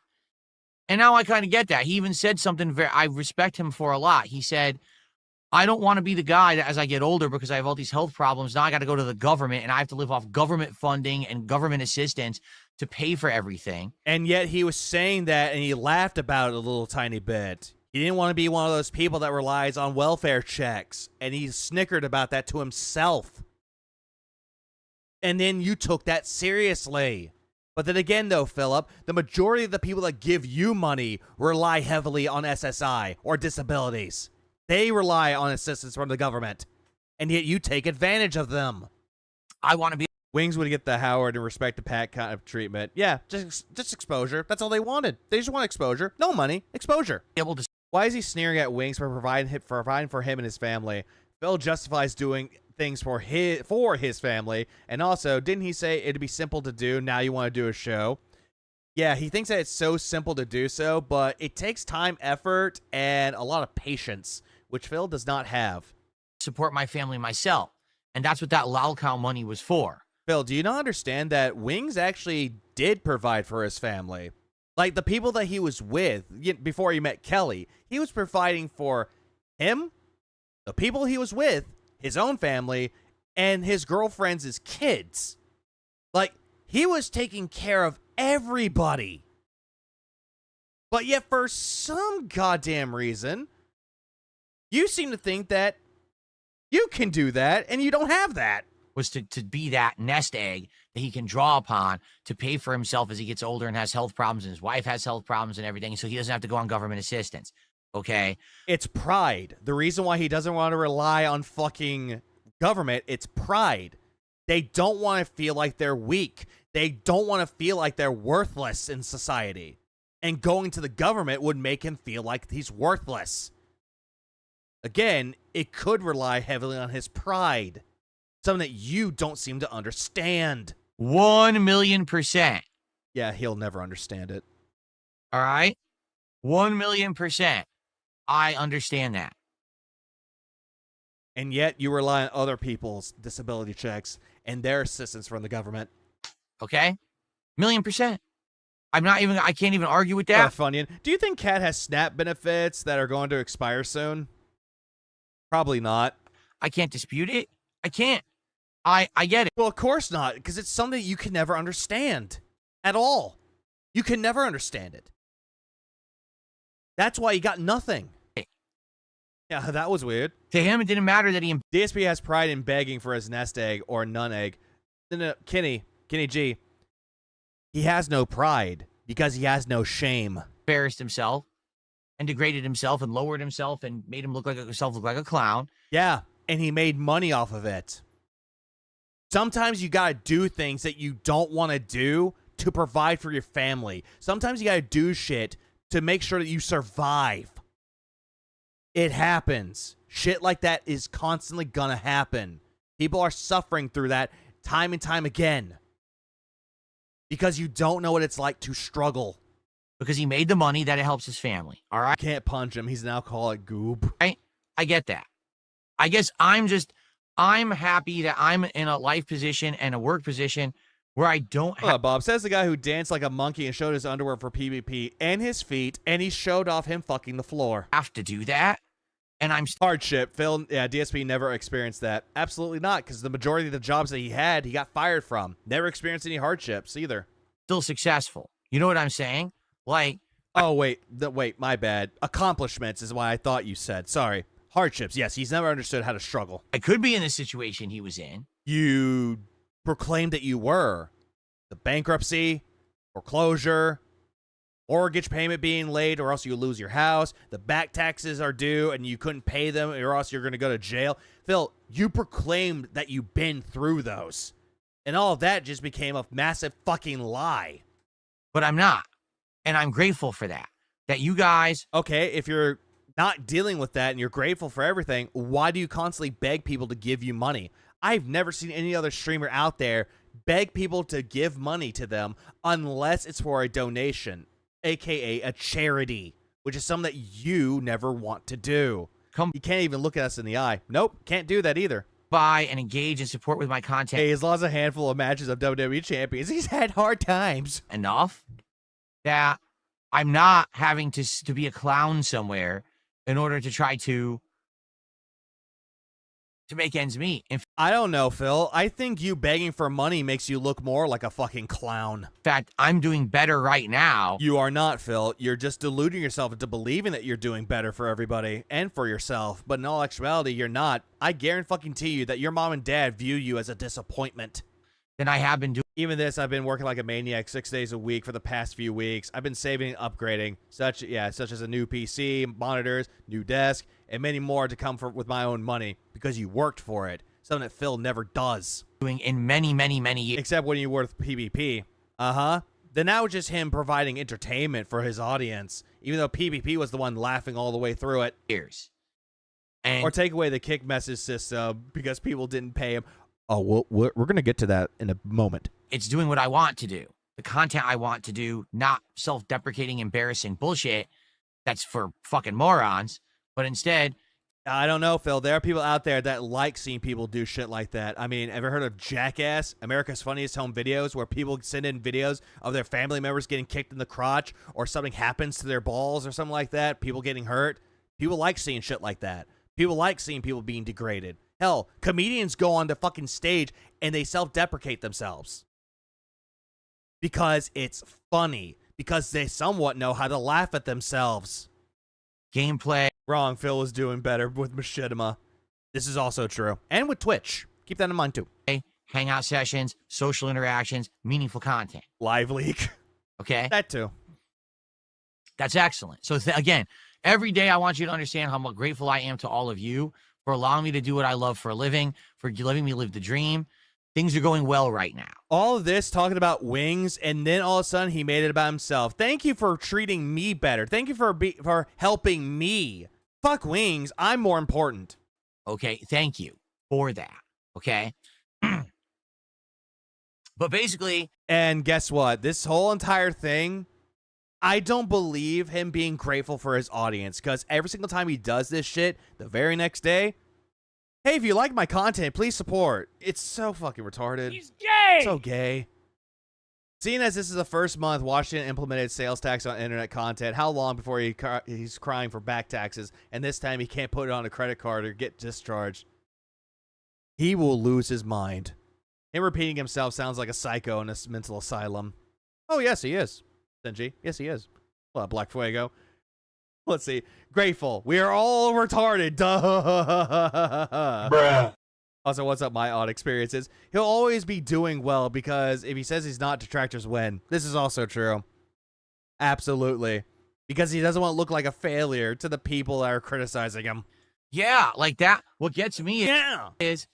S8: And now I kind of get that. He even said something I respect him for a lot. He said, I don't want to be the guy that as I get older, because I have all these health problems, now I got to go to the government and I have to live off government funding and government assistance to pay for everything.
S7: And yet he was saying that and he laughed about it a little tiny bit. He didn't want to be one of those people that relies on welfare checks. And he snickered about that to himself. And then you took that seriously. But then again, though, Philip, the majority of the people that give you money rely heavily on SSI or disabilities. They rely on assistance from the government, and yet you take advantage of them.
S8: I want to be...
S7: Wings would get the Howard and Respect the Pat kind of treatment. Yeah, just exposure. That's all they wanted. They just want exposure. No money. Exposure.
S8: Able to...
S7: Why is he sneering at Wings for providing for him and his family? Phil justifies doing things for his family, and also, didn't he say it'd be simple to do, now you want to do a show? Yeah, he thinks that it's so simple to do so, but it takes time, effort, and a lot of patience, which Phil does not have.
S8: Support my family myself, and that's what that Lolcow money was for.
S7: Phil, do you not understand that Wings actually did provide for his family? Like, the people that he was with, before he met Kelly, he was providing for him, the people he was with, his own family, and his girlfriend's kids. Like, he was taking care of everybody. But yet, for some goddamn reason, you seem to think that you can do that, and you don't have that.
S8: was to be that nest egg that he can draw upon to pay for himself as he gets older and has health problems and his wife has health problems and everything. So he doesn't have to go on government assistance. Okay.
S7: It's pride. The reason why he doesn't want to rely on fucking government, it's pride. They don't want to feel like they're weak. They don't want to feel like they're worthless in society. And going to the government would make him feel like he's worthless. Again, it could rely heavily on his pride. Something that you don't seem to understand.
S8: 1,000,000%.
S7: Yeah, he'll never understand it.
S8: All right? 1,000,000%. I understand that.
S7: And yet you rely on other people's disability checks and their assistance from the government.
S8: Okay? 1,000,000%. I can't even argue with that.
S7: Funyun. Do you think Cat has SNAP benefits that are going to expire soon? Probably not.
S8: I can't dispute it. I can't. I get it.
S7: Well, of course not, because it's something you can never understand at all. You can never understand it. That's why he got nothing. Yeah, that was weird.
S8: To him, it didn't matter that he
S7: DSP has pride in begging for his nest egg or none egg. No, Kenny G, he has no pride because he has no shame.
S8: embarrassed himself and degraded himself and lowered himself and made himself look like a clown.
S7: Yeah, and he made money off of it. Sometimes you gotta do things that you don't want to do to provide for your family. Sometimes you gotta do shit to make sure that you survive. It happens. Shit like that is constantly gonna happen. People are suffering through that time and time again. Because you don't know what it's like to struggle.
S8: Because he made the money that it helps his family. All right?
S7: Can't punch him. He's an alcoholic goob.
S8: I get that. I guess I'm happy that I'm in a life position and a work position where I don't have...
S7: Bob says the guy who danced like a monkey and showed his underwear for PvP and his feet, and he showed off him fucking the floor.
S8: Have to do that. And I'm...
S7: Hardship. Phil, yeah, DSP never experienced that. Absolutely not, because the majority of the jobs that he had, he got fired from. Never experienced any hardships either.
S8: Still successful. You know what I'm saying? Like...
S7: Oh, wait, my bad. Accomplishments is what I thought you said. Sorry. Hardships, yes, he's never understood how to struggle.
S8: I could be in the situation he was in.
S7: You proclaimed that you were. The bankruptcy, foreclosure, mortgage payment being late or else you lose your house, the back taxes are due and you couldn't pay them or else you're going to go to jail. Phil, you proclaimed that you've been through those. And all of that just became a massive fucking lie.
S8: But I'm not. And I'm grateful for that. That you guys...
S7: Okay, if you're not dealing with that and you're grateful for everything, why do you constantly beg people to give you money? I've never seen any other streamer out there beg people to give money to them unless it's for a donation, aka a charity, which is something that you never want to do. You can't even look at us in the eye. Nope, can't do that either.
S8: Buy and engage and support with my content.
S7: Hey, he's lost a handful of matches of WWE champions. He's had hard times.
S8: Enough that I'm not having to be a clown somewhere in order to try to make ends meet.
S7: I don't know, Phil. I think you begging for money makes you look more like a fucking clown.
S8: In fact, I'm doing better right now.
S7: You are not, Phil. You're just deluding yourself into believing that you're doing better for everybody and for yourself. But in all actuality, you're not. I guarantee you that your mom and dad view you as a disappointment.
S8: Than I have been doing.
S7: Even this, I've been working like a maniac 6 days a week for the past few weeks. I've been saving and upgrading, such as a new PC, monitors, new desk, and many more to come with my own money because you worked for it. Something that Phil never does.
S8: Doing in many, many, many years.
S7: Except when you were with PvP. Then that was just him providing entertainment for his audience, even though PvP was the one laughing all the way through it.
S8: Years.
S7: Or take away the kick message system because people didn't pay him. Oh, we're going to get to that in a moment.
S8: It's doing what I want to do. The content I want to do, not self-deprecating, embarrassing bullshit that's for fucking morons, but instead...
S7: I don't know, Phil. There are people out there that like seeing people do shit like that. I mean, ever heard of Jackass, America's Funniest Home Videos, where people send in videos of their family members getting kicked in the crotch or something happens to their balls or something like that, people getting hurt? People like seeing shit like that. People like seeing people being degraded. Hell, comedians go on the fucking stage and they self-deprecate themselves. Because it's funny. Because they somewhat know how to laugh at themselves.
S8: Gameplay.
S7: Wrong, Phil is doing better with Machinima. This is also true. And with Twitch. Keep that in mind too.
S8: Hangout sessions, social interactions, meaningful content.
S7: Live leak.
S8: Okay?
S7: That too.
S8: That's excellent. So again, every day I want you to understand how grateful I am to all of you for allowing me to do what I love for a living, for letting me live the dream. Things are going well right now.
S7: All of this talking about Wings, and then all of a sudden he made it about himself. Thank you for treating me better. Thank you for helping me. Fuck Wings. I'm more important.
S8: Okay, thank you for that. Okay? But basically...
S7: And guess what? This whole entire thing, I don't believe him being grateful for his audience, because every single time he does this shit, the very next day, hey, if you like my content, please support. It's so fucking retarded.
S9: He's gay!
S7: So gay. Seeing as this is the first month Washington implemented sales tax on internet content, how long before he's crying for back taxes, and this time he can't put it on a credit card or get discharged? He will lose his mind. Him repeating himself sounds like a psycho in a mental asylum. Oh, yes, he is. Senji. Yes, he is. Well, Black Fuego. Let's see. Grateful. We are all retarded. Duh.
S1: Bruh.
S7: Also, what's up, my odd experiences? He'll always be doing well because if he says he's not, detractors win. This is also true. Absolutely. Because he doesn't want to look like a failure to the people that are criticizing him.
S8: Yeah, like that. What gets me
S7: Yeah.
S8: is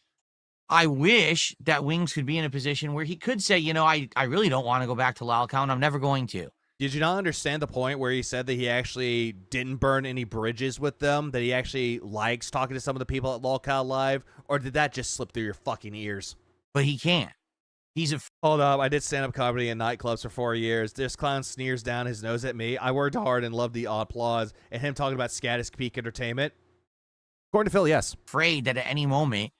S8: I wish that Wings could be in a position where he could say, you know, I really don't want to go back to Lalcal, and I'm never going to.
S7: Did you not understand the point where he said that he actually didn't burn any bridges with them? That he actually likes talking to some of the people at Lolcow Live? Or did that just slip through your fucking ears?
S8: But he can't. He's a...
S7: Hold up, I did stand-up comedy in nightclubs for 4 years. This clown sneers down his nose at me. I worked hard and loved the applause. And him talking about Scatus Peak Entertainment. According to Phil, yes.
S8: afraid that at any moment,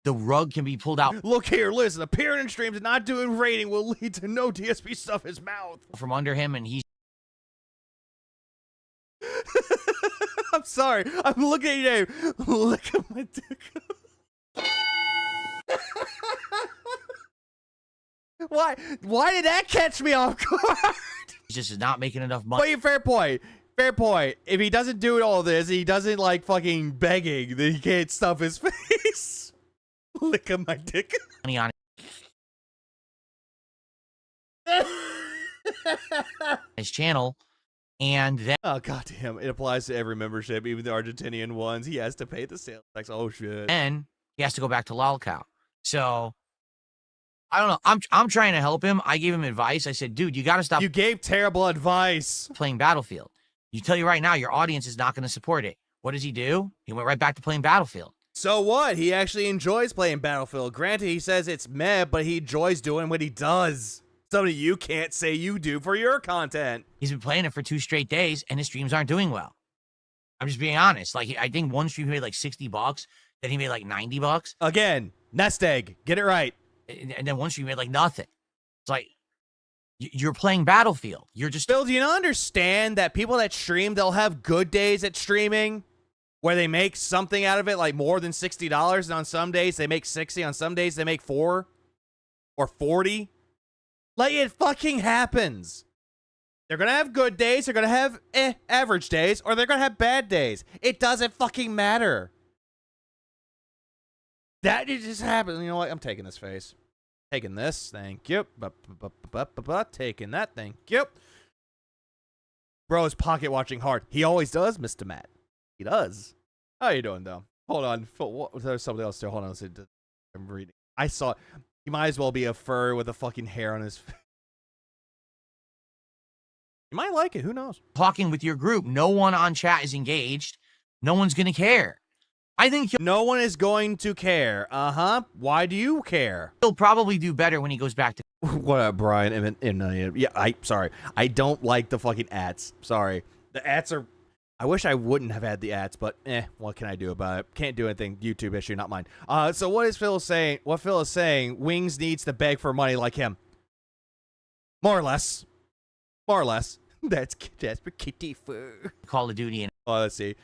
S8: the rug can be pulled out
S7: Look here, listen, appearing in streams and not doing rating will lead to no DSP stuff his mouth.
S8: from under him, and he's...
S7: I'm sorry. I'm looking at your name. Look at my dick. Why? Why did that catch me off guard?
S8: just not making enough money.
S7: Wait, fair point. Fair point. If he doesn't do all this, he doesn't like fucking begging, then he can't stuff his face. Lick at my dick.
S8: On his channel, and then
S7: Oh, goddamn. It applies to every membership, even the Argentinian ones. He has to pay the sales tax. Oh, shit.
S8: he has to go back to Lalcow. So I don't know. I'm trying to help him. I gave him advice. I said, dude, you got to stop
S7: You gave terrible advice.
S8: playing Battlefield. You tell you right now, your audience is not going to support it. What does he do? He went right back to playing Battlefield.
S7: So what? He actually enjoys playing Battlefield. Granted, he says it's meh, but he enjoys doing what he does. Something you can't say you do for your content.
S8: He's been playing it for 2 straight days, and his streams aren't doing well. I'm just being honest. Like, I think one stream he made like $60, then he made like $90.
S7: Again, nest egg. Get it right.
S8: And then one stream he made like nothing. It's like, you're playing Battlefield. You're just...
S7: Bill, do you not understand that people that stream, they'll have good days at streaming where they make something out of it, like more than $60, and on some days they make 60, on some days they make 4 or 40? Like, it fucking happens. They're gonna have good days, they're gonna have average days, or they're gonna have bad days. It doesn't fucking matter. That just happens. You know what? I'm taking this face. Taking this, thank you. Taking that, thank you. Bro's pocket watching hard. He always does, Mr. Matt. He does. How you doing, though? Hold on. There's something else too. Hold on. I'm reading. I saw. He might as well be a fur with a fucking hair on his face. You might like it. Who knows?
S8: Talking with your group. No one on chat is engaged. No one's going to care. I think
S7: no one is going to care. Uh-huh. Why do you care?
S8: he'll probably do better when he goes back to...
S7: What up, Brian? Yeah, sorry. I don't like the fucking ads. Sorry. The ads are... I wish I wouldn't have had the ads, but what can I do about it? Can't do anything. YouTube issue, not mine. So what is Phil saying? What Phil is saying, Wings needs to beg for money like him. More or less. More or less. That's for kitty fur.
S8: Call of Duty. And
S7: Oh, let's see.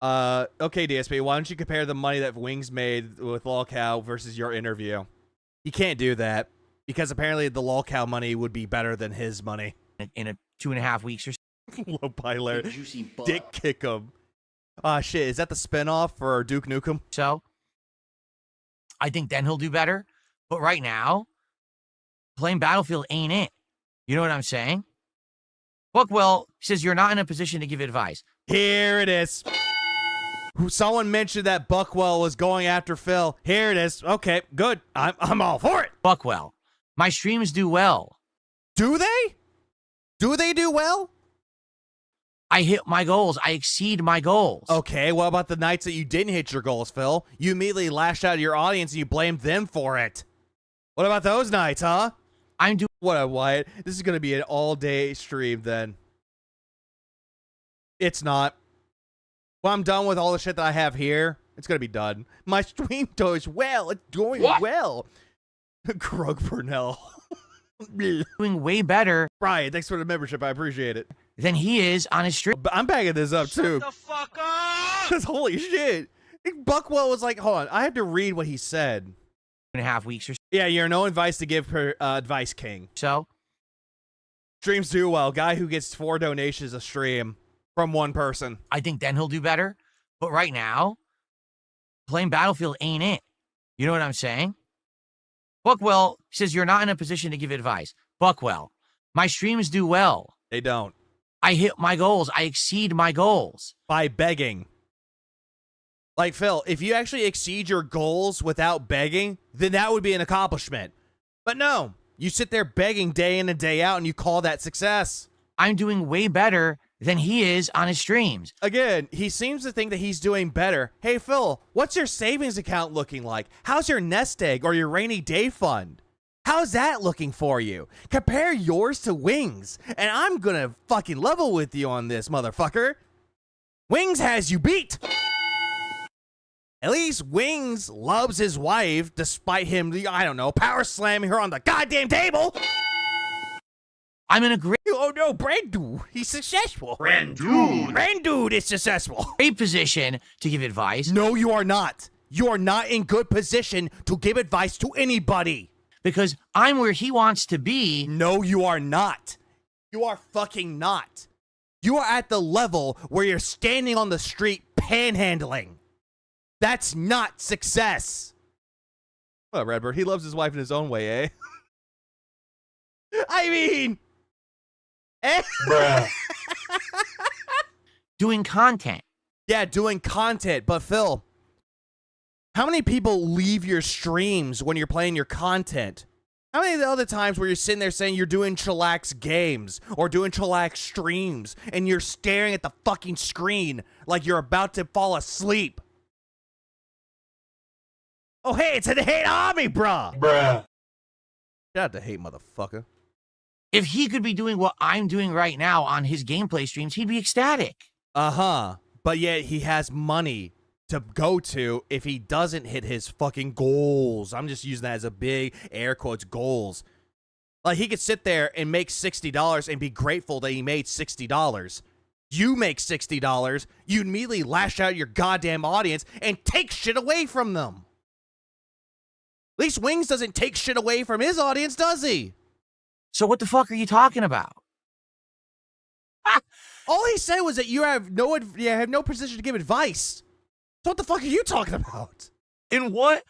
S7: Okay, DSP, why don't you compare the money that Wings made with Lolcow versus your interview? You can't do that, because apparently the Lolcow money would be better than his money.
S8: in a 2.5 weeks or so.
S7: Low Piler. Dick kick him. Ah, shit. Is that the spinoff for Duke Nukem?
S8: So, I think then he'll do better. But right now, playing Battlefield ain't it. You know what I'm saying? Buckwell says you're not in a position to give advice.
S7: Here it is. Someone mentioned that Buckwell was going after Phil. Here it is. Okay, good. I'm all for it.
S8: Buckwell, my streams do well.
S7: Do they? Do they do well?
S8: I hit my goals. I exceed my goals.
S7: Okay, what about the nights that you didn't hit your goals, Phil? You immediately lashed out at your audience and you blamed them for it. What about those nights, huh?
S8: I'm doing...
S7: What up, Wyatt? This is going to be an all-day stream, then. It's not. Well, I'm done with all the shit that I have here. It's going to be done. My stream does well. It's doing well. Krug Purnell.
S8: doing way better.
S7: Brian, thanks for the membership. I appreciate it.
S8: Than he is on his stream.
S7: But I'm bagging this up, too.
S2: Shut the fuck up!
S7: Because holy shit. Buckwell was like, hold on. I have to read what he said.
S8: 2.5 weeks or so.
S7: Yeah, you're no advice to give per advice king.
S8: So?
S7: Streams do well. Guy who gets 4 donations a stream from one person.
S8: I think then he'll do better. But right now, playing Battlefield ain't it. You know what I'm saying? Buckwell says you're not in a position to give advice. Buckwell, my streams do well.
S7: They don't.
S8: I hit my goals. I exceed my goals.
S7: By begging. Like, Phil, if you actually exceed your goals without begging, then that would be an accomplishment. But no, you sit there begging day in and day out and you call that success.
S8: I'm doing way better than he is on his streams.
S7: Again, he seems to think that he's doing better. Hey, Phil, what's your savings account looking like? How's your nest egg or your rainy day fund? How's that looking for you? Compare yours to Wings, and I'm gonna fucking level with you on this, motherfucker. Wings has you beat. At least Wings loves his wife, despite him, I don't know, power slamming her on the goddamn table.
S8: I'm in a great
S7: Oh no, Brandude, he's successful. Brandude is successful.
S8: position to give advice.
S7: No, you are not. You are not in good position to give advice to anybody.
S8: Because I'm where he wants to be.
S7: No, you are not. You are fucking not. You are at the level where you're standing on the street panhandling. That's not success. Well, Redbird, he loves his wife in his own way, eh? I mean... Eh?
S1: Bruh.
S8: Doing content.
S7: Yeah, doing content. But Phil, how many people leave your streams when you're playing your content? How many of the other times where you're sitting there saying you're doing chillax games or doing chillax streams and you're staring at the fucking screen like you're about to fall asleep? Oh, hey, it's a hate army, bruh.
S1: Bruh.
S7: Shout out to hate, motherfucker.
S8: If he could be doing what I'm doing right now on his gameplay streams, he'd be ecstatic.
S7: Uh-huh. But yet he has money to go to if he doesn't hit his fucking goals. I'm just using that as a big air quotes goals. Like, he could sit there and make $60 and be grateful that he made $60. You make $60, you immediately lash out your goddamn audience and take shit away from them. At least Wings doesn't take shit away from his audience, does he?
S8: So what the fuck are you talking about?
S7: All he said was that you have no position to give advice. So what the fuck are you talking about?
S8: In what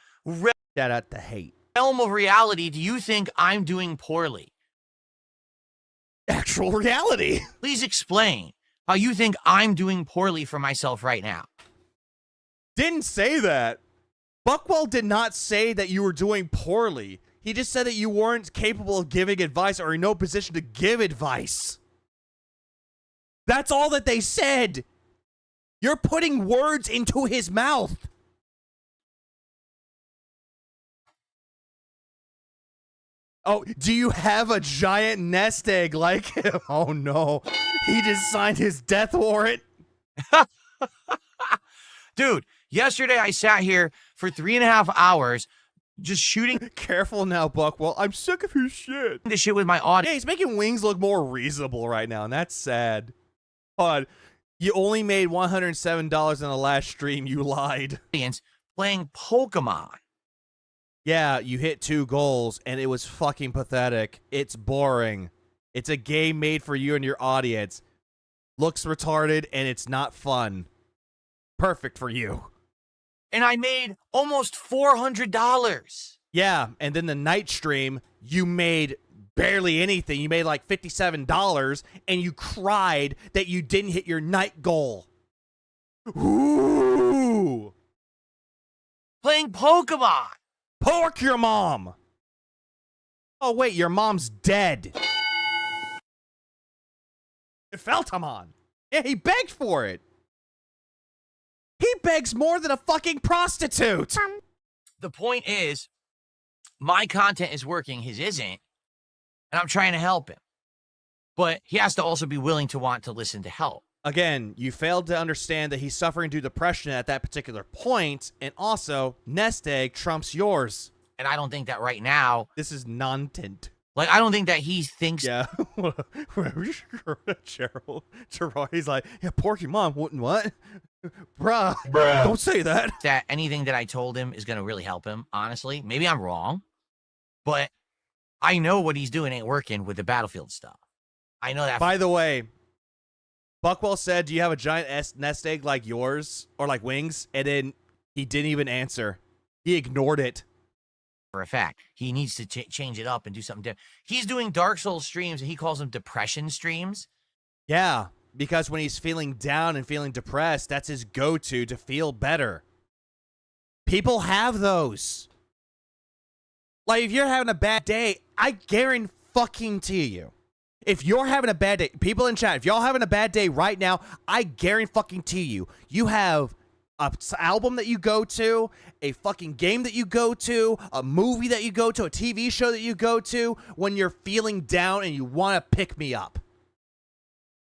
S7: Shout out to hate.
S8: realm of reality do you think I'm doing poorly?
S7: Actual reality.
S8: Please explain how you think I'm doing poorly for myself right now.
S7: Didn't say that. Buckwell did not say that you were doing poorly. He just said that you weren't capable of giving advice or in no position to give advice. That's all that they said. You're putting words into his mouth. Oh, do you have a giant nest egg like him? Oh no. He just signed his death warrant.
S8: Dude, yesterday I sat here for 3.5 hours just shooting
S7: Careful now, Buckwell. I'm sick of his shit.
S8: this shit with my
S7: Yeah,
S8: audience.
S7: he's making Wings look more reasonable right now, and that's sad. But you only made $107 in the last stream. You lied.
S8: Playing Pokemon.
S7: Yeah, you hit 2 goals, and it was fucking pathetic. It's boring. It's a game made for you and your audience. Looks retarded, and it's not fun. Perfect for you.
S8: and I made almost $400.
S7: Yeah, and then the night stream, you made barely anything. You made like $57, and you cried that you didn't hit your night goal. Ooh!
S8: Playing Pokemon.
S7: Pork your mom! Oh, wait, your mom's dead. Feltamon. Yeah, he begged for it. He begs more than a fucking prostitute.
S8: The point is, my content is working, his isn't, and I'm trying to help him. But he has to also be willing to want to listen to help.
S7: Again, you failed to understand that he's suffering due to depression at that particular point, and also, nest egg trumps yours.
S8: And I don't think that right now,
S7: This is non-tint.
S8: like, I don't think that he thinks
S7: Yeah. Gerald, he's like, yeah, Porky Mom wouldn't what? Bruh, don't say that.
S8: that anything that I told him is going to really help him, honestly. Maybe I'm wrong, but I know what he's doing ain't working with the Battlefield stuff. I know that.
S7: By the way, Buckwell said, do you have a giant nest egg like yours? Or like wings? And then he didn't even answer. He ignored it.
S8: For a fact, he needs to change it up and do something different. He's doing Dark Souls streams, and he calls them depression streams.
S7: Yeah, because when he's feeling down and feeling depressed, that's his go-to to feel better. People have those. Like, if you're having a bad day, I guarantee you. If you're having a bad day, people in chat, if y'all having a bad day right now, I guarantee you, you have an album that you go to, a fucking game that you go to, a movie that you go to, a TV show that you go to when you're feeling down and you want to pick me up.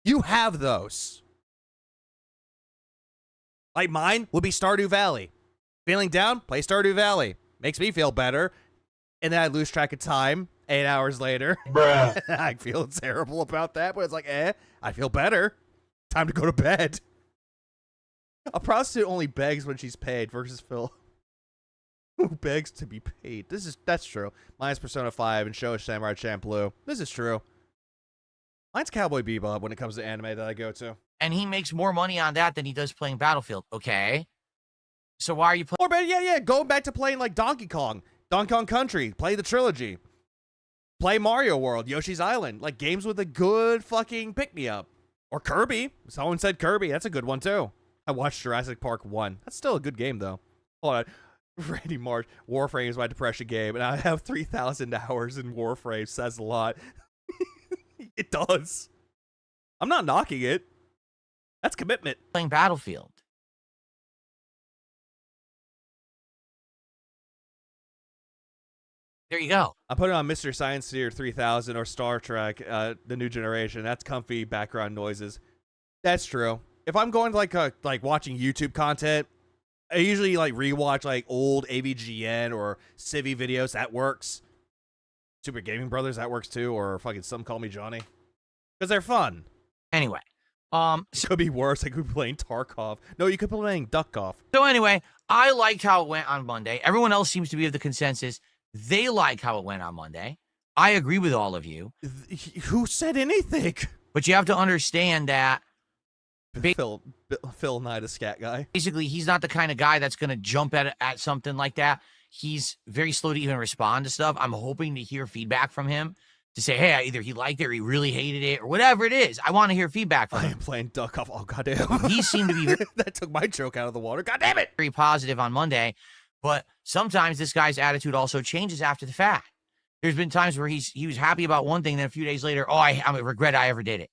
S7: You have those. Like mine would be Stardew Valley. Feeling down, play Stardew Valley. Makes me feel better. And then I lose track of time 8 hours later.
S1: Bruh.
S7: I feel terrible about that, but it's like, I feel better. Time to go to bed. A prostitute only begs when she's paid versus Phil, who begs to be paid. That's true. Mine's Persona 5 and Showa Samurai Champloo. This is true. Mine's Cowboy Bebop when it comes to anime that I go to.
S8: And he makes more money on that than he does playing Battlefield. Okay. So why are you playing?
S7: Or better, yeah, going back to playing like Donkey Kong Country, play the trilogy. Play Mario World, Yoshi's Island, like games with a good fucking pick-me-up. Or Kirby. Someone said Kirby. That's a good one too. I watched Jurassic Park 1. That's still a good game, though. Hold on. Randy Marsh, Warframe is my depression game, and I have 3,000 hours in Warframe. Says a lot. It does. I'm not knocking it. That's commitment.
S8: Playing Battlefield. There you go.
S7: I put it on Mr. Science Theater 3000 or Star Trek, The New Generation. That's comfy background noises. That's true. If I'm going to like watching YouTube content, I usually like rewatch like old AVGN or Civi videos. That works. Super Gaming Brothers, that works too. Or fucking Some Call Me Johnny, because they're fun.
S8: Anyway,
S7: Could be worse. I could be playing Tarkov. No, you could be playing Duckoff.
S8: So anyway, I liked how it went on Monday. Everyone else seems to be of the consensus. They like how it went on Monday. I agree with all of you.
S7: Who said anything?
S8: But you have to understand that
S7: Phil Knight, a scat guy.
S8: basically he's not the kind of guy that's going to jump at something like that. He's very slow to even respond to stuff. I'm hoping to hear feedback from him to say, hey, either he liked it or he really hated it or whatever it is. I want to hear feedback from
S7: I
S8: him.
S7: am playing Duckoff. Oh, goddamn.
S8: He seemed to be very,
S7: That took my joke out of the water. God damn it.
S8: very positive on Monday, but sometimes this guy's attitude also changes after the fact. There's been times where he was happy about one thing, then a few days later, I regret I ever did it.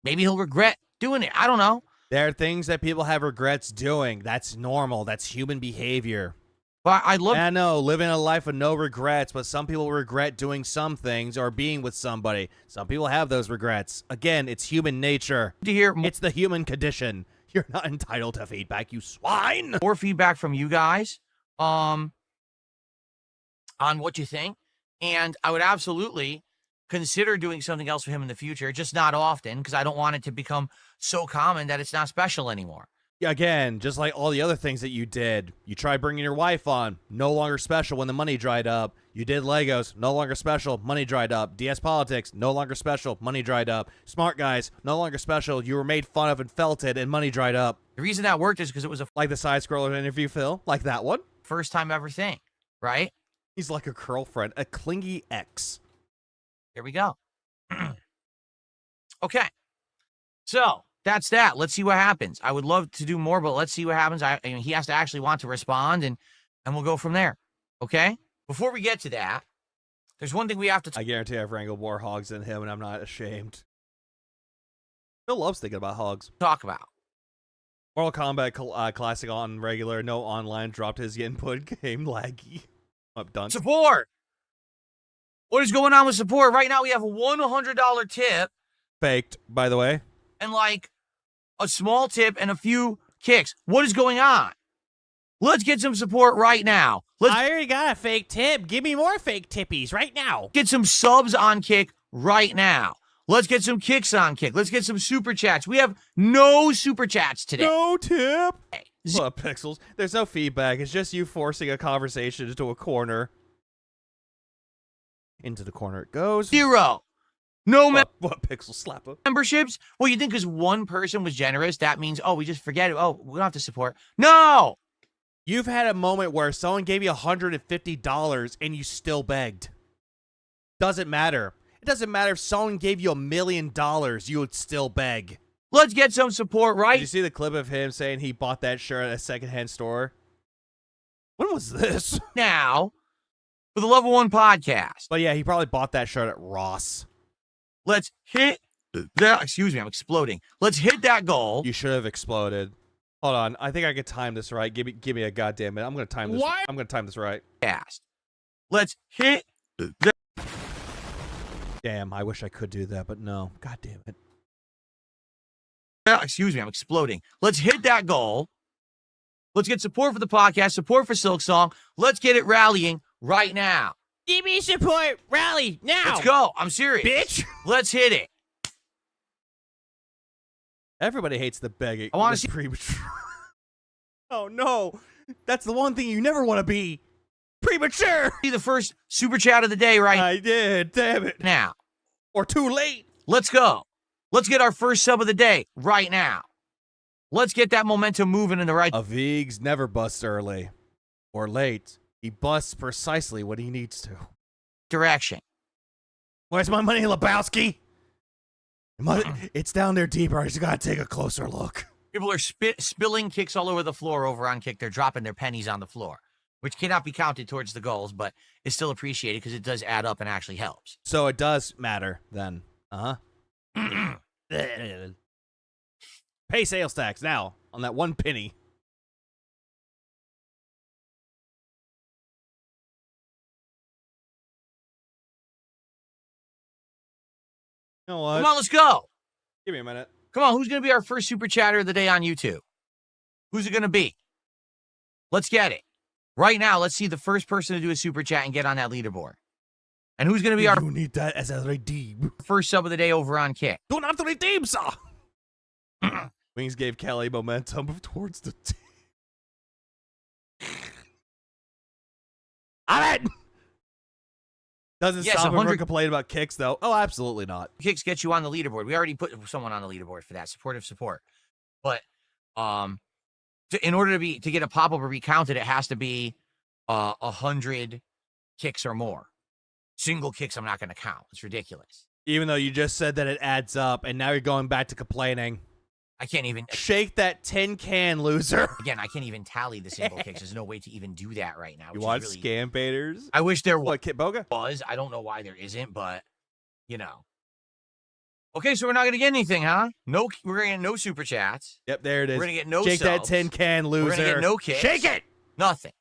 S8: Maybe he'll regret doing it. I don't know.
S7: There are things that people have regrets doing. That's normal. That's human behavior.
S8: But I love
S7: I know, living a life of no regrets, but some people regret doing some things or being with somebody. Some people have those regrets. Again, it's human nature.
S8: to hear
S7: It's the human condition. You're not entitled to feedback, you swine.
S8: more feedback from you guys on what you think. And I would absolutely consider doing something else for him in the future, just not often, because I don't want it to become so common that it's not special anymore.
S7: Again, just like all the other things that you did. You tried bringing your wife on, no longer special when the money dried up. You did Legos, no longer special, money dried up. DS Politics, no longer special, money dried up. Smart Guys, no longer special. You were made fun of and felted, and money dried up.
S8: The reason that worked is because it was a
S7: Like the side-scroller interview, Phil, like that one.
S8: first time ever thing, right?
S7: He's like a girlfriend, a clingy ex.
S8: Here we go. Okay. So that's that. Let's see what happens. I would love to do more, but let's see what happens. I mean, he has to actually want to respond, and we'll go from there. Okay? Before we get to that, there's one thing we have to
S7: I guarantee I've wrangled more hogs than him, and I'm not ashamed. Phil loves thinking about hogs.
S8: talk about.
S7: Mortal Kombat Classic on regular, no online, dropped his input, game laggy. Up done.
S8: Support! What is going on with support? Right now we have a $100 tip
S7: Faked, by the way.
S8: and like a small tip and a few kicks. What is going on? Let's get some support right now. Let's
S7: I already got a fake tip. Give me more fake tippies right now.
S8: get some subs on Kick right now. Let's get some kicks on Kick. Let's get some super chats. We have no super chats today.
S7: No tip. What, Pixels? There's no feedback. It's just you forcing a conversation into a corner. Into the corner it goes.
S8: Zero. No
S7: What Pixel slapper?
S8: memberships? Well, you think because one person was generous, that means, oh, we just forget it. Oh, we don't have to support. No!
S7: You've had a moment where someone gave you $150 and you still begged. Doesn't matter. It doesn't matter if someone gave you $1 million, you would still beg.
S8: Let's get some support
S7: Did
S8: right
S7: you see the clip of him saying he bought that shirt at a secondhand store? When was this?
S8: now for the Level 1 podcast.
S7: But yeah, he probably bought that shirt at Ross.
S8: Let's hit that. Excuse me, I'm exploding. Let's hit that goal.
S7: You should have exploded. Hold on, I think I could time this right. Give me a goddamn minute. I'm gonna time this.
S1: What?
S7: I'm gonna time this right.
S8: Cast. Let's hit that.
S7: Damn, I wish I could do that, but no. God damn it.
S8: Excuse me, I'm exploding. Let's hit that goal. Let's get support for the podcast, support for Silk Song. Let's get it rallying right now.
S7: Give me support, rally now.
S8: Let's go. I'm serious.
S7: bitch.
S8: Let's hit it.
S7: Everybody hates the begging.
S8: I wanna
S7: the
S8: see-
S7: premature. Oh no, that's the one thing you never want to be. Premature.
S8: See the first super chat of the day right
S7: I did. Damn it.
S8: now.
S7: Or too late.
S8: Let's go. Let's get our first sub of the day right now. Let's get that momentum moving in the right
S7: Avigs never busts early or late. He busts precisely when he needs to.
S8: direction.
S7: Where's my money, Lebowski? It's down there deeper. I just gotta take a closer look.
S8: People are spilling kicks all over the floor over on Kick. They're dropping their pennies on the floor, which cannot be counted towards the goals, but is still appreciated because it does add up and actually helps.
S7: So it does matter then. Uh-huh. Pay sales tax now on that 1 penny. You know what?
S8: Come on, let's go.
S7: Give me a minute.
S8: Come on, who's going to be our first super chatter of the day on YouTube? Who's it going to be? Let's get it. Right now, let's see the first person to do a super chat and get on that leaderboard. And who's going to be our
S7: You need that as a redeem.
S8: first sub of the day over on Kick?
S7: Don't have to redeem, sir. Wings gave Kelly momentum towards the team. I'm in. Doesn't
S8: Yes,
S7: stop him
S8: 100
S7: from complaining about kicks, though. Oh, absolutely not.
S8: Kicks get you on the leaderboard. We already put someone on the leaderboard for that supportive support. But in order to get a pop-up or be counted, it has to be 100 kicks or more. Single kicks, I'm not going to count. It's ridiculous.
S7: Even though you just said that it adds up, and now you're going back to complaining.
S8: I can't even.
S7: Shake that tin can, loser.
S8: Again, I can't even tally the single kicks. There's no way to even do that right now.
S7: You
S8: which
S7: watch
S8: is really,
S7: Scam Baiters?
S8: I wish there
S7: What, Kit Boga?
S8: was. I don't know why there isn't, but you know. Okay, so we're not gonna get anything, huh? No, we're gonna get no super chats.
S7: Yep, there it is.
S8: We're gonna get no
S7: Shake that
S8: subs.
S7: tin can, loser.
S8: We're gonna get no kicks.
S7: Shake it!
S8: Nothing.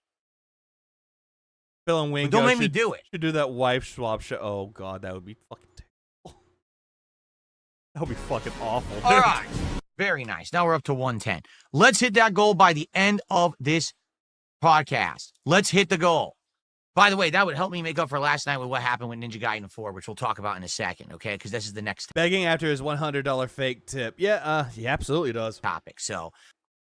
S7: Phil and Wing
S8: But don't make me do it.
S7: should do that wife swap show. Oh, God, that would be fucking terrible. That would be fucking awful.
S8: All
S7: dude.
S8: right. Very nice. Now we're up to 110. Let's hit that goal by the end of this podcast. Let's hit the goal. By the way, that would help me make up for last night with what happened with Ninja Gaiden 4, which we'll talk about in a second, okay? Because this is the next
S7: Begging after his $100 fake tip. Yeah, he absolutely does.
S8: topic. So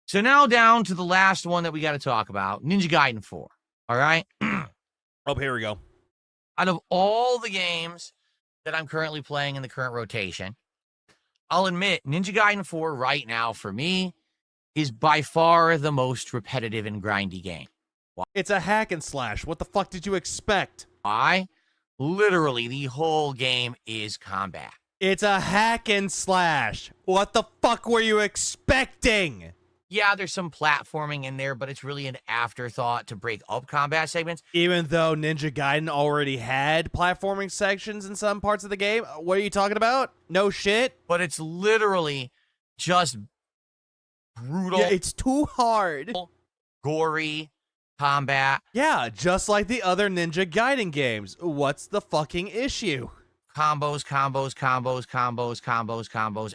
S8: So now down to the last one that we got to talk about, Ninja Gaiden 4. All right.
S7: Oh, here we go.
S8: Out of all the games that I'm currently playing in the current rotation, I'll admit Ninja Gaiden 4 right now for me is by far the most repetitive and grindy game.
S7: It's a hack and slash. What the fuck did you expect?
S8: Why? Literally, the whole game is combat.
S7: It's a hack and slash. What the fuck were you expecting?
S8: Yeah, there's some platforming in there, but it's really an afterthought to break up combat segments.
S7: Even though Ninja Gaiden already had platforming sections in some parts of the game. What are you talking about? No shit.
S8: But it's literally just brutal.
S7: Yeah, it's too hard.
S8: Gory combat.
S7: Yeah, just like the other Ninja Gaiden games. What's the fucking issue?
S8: Combos.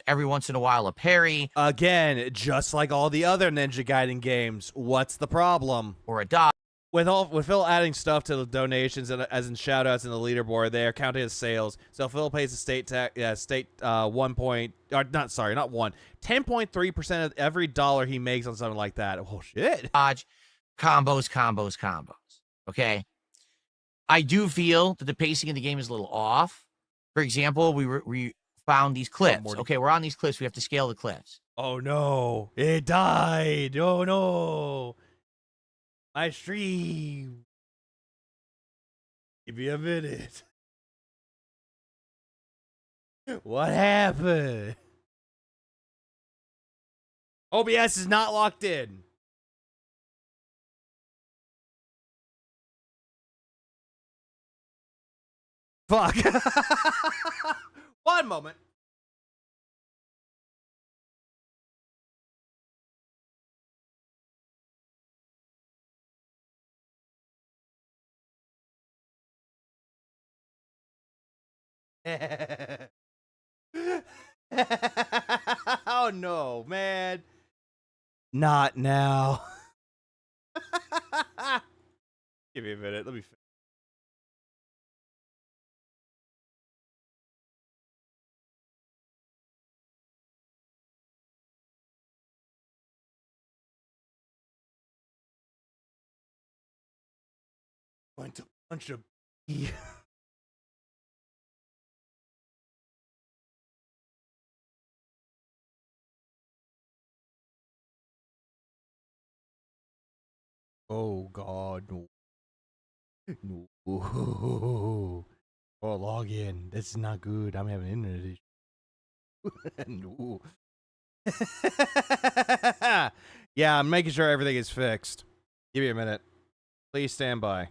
S8: Every once in a while, a parry.
S7: Again, just like all the other Ninja Gaiden games. What's the problem?
S8: Or a dodge.
S7: With Phil adding stuff to the donations and as in shoutouts in the leaderboard, they are counted as sales. So Phil pays the state tax, 10.3% of every dollar he makes on something like that. Oh shit!
S8: Dodge, combos. Okay, I do feel that the pacing of the game is a little off. For example, we found these cliffs. Okay, we're on these cliffs. We have to scale the cliffs.
S7: Oh no! It died. Oh no! My stream. Give me a minute. What happened? OBS is not locked in. Fuck. One moment. Oh no, man. Not now. Give me a minute. Let me. Going to punch a bee. Oh God, no. No. Oh, log in. That's not good. I'm having internet issues. No. Yeah, I'm making sure everything is fixed. Give me a minute. Please stand by.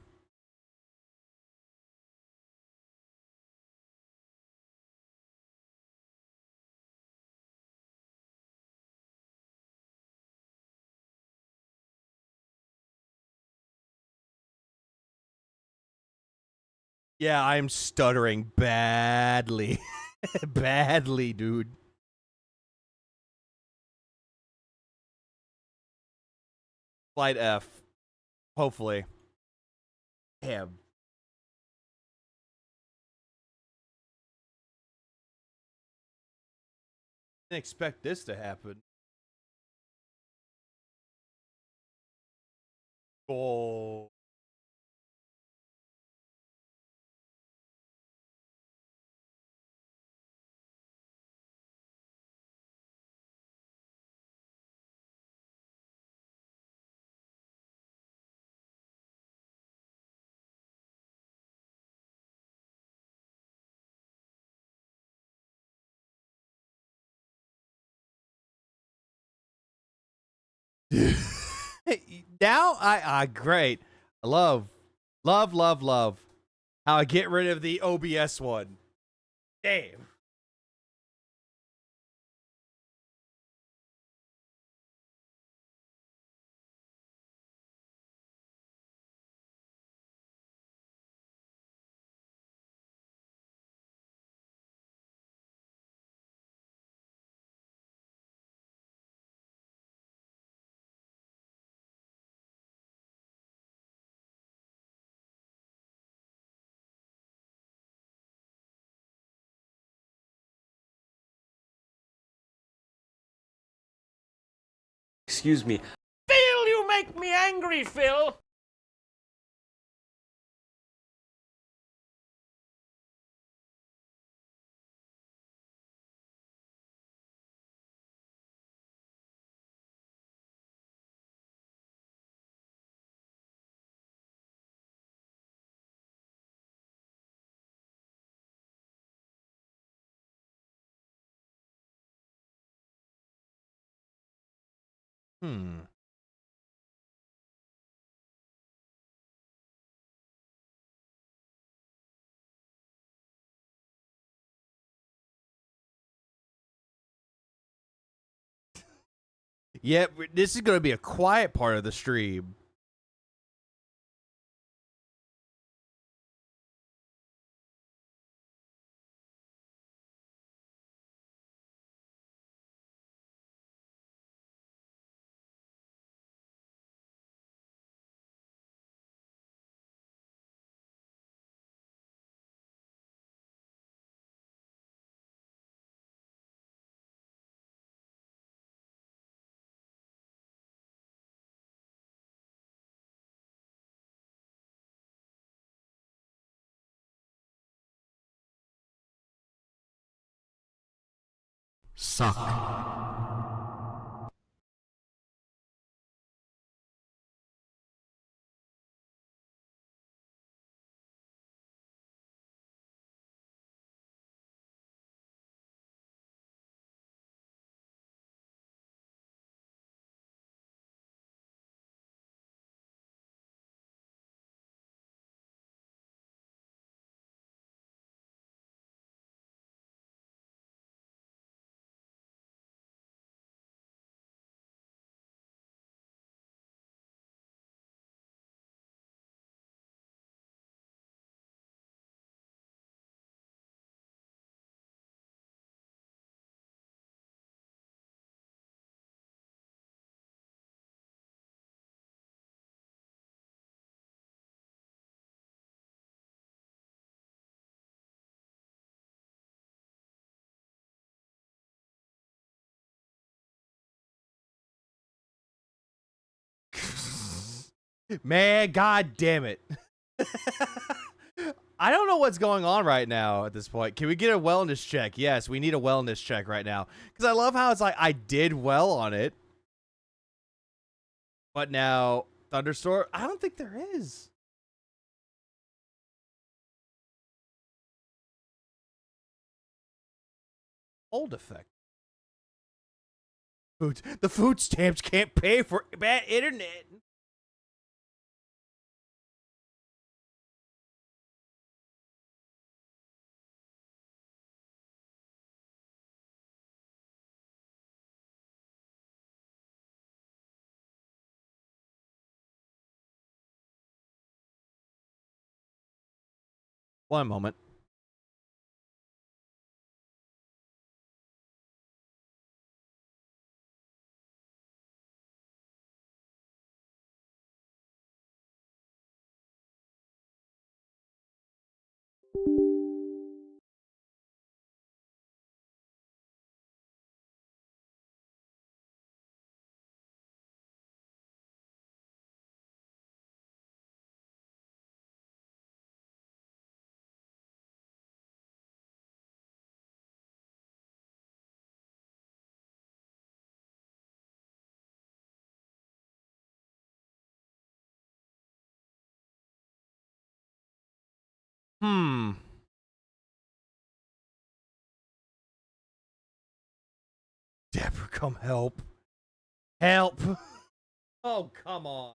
S7: Yeah, I'm stuttering badly. Badly, dude. Flight F. Hopefully. Damn. Didn't expect this to happen. Oh. Now I great. I love how I get rid of the OBS one. Damn.
S9: Excuse me.
S3: Phil, you make me angry, Phil.
S7: Hmm. Yep, this is going to be a quiet part of the stream.
S1: Suck.
S7: Man, god damn it. I don't know what's going on right now at this point. Can we get a wellness check? Yes, we need a wellness check right now. Because I love how it's like, I did well on it. But now, Thunderstorm, I don't think there is. Hold effect. The food stamps can't pay for bad internet. One moment. Deborah, come help. Help. Oh, come on.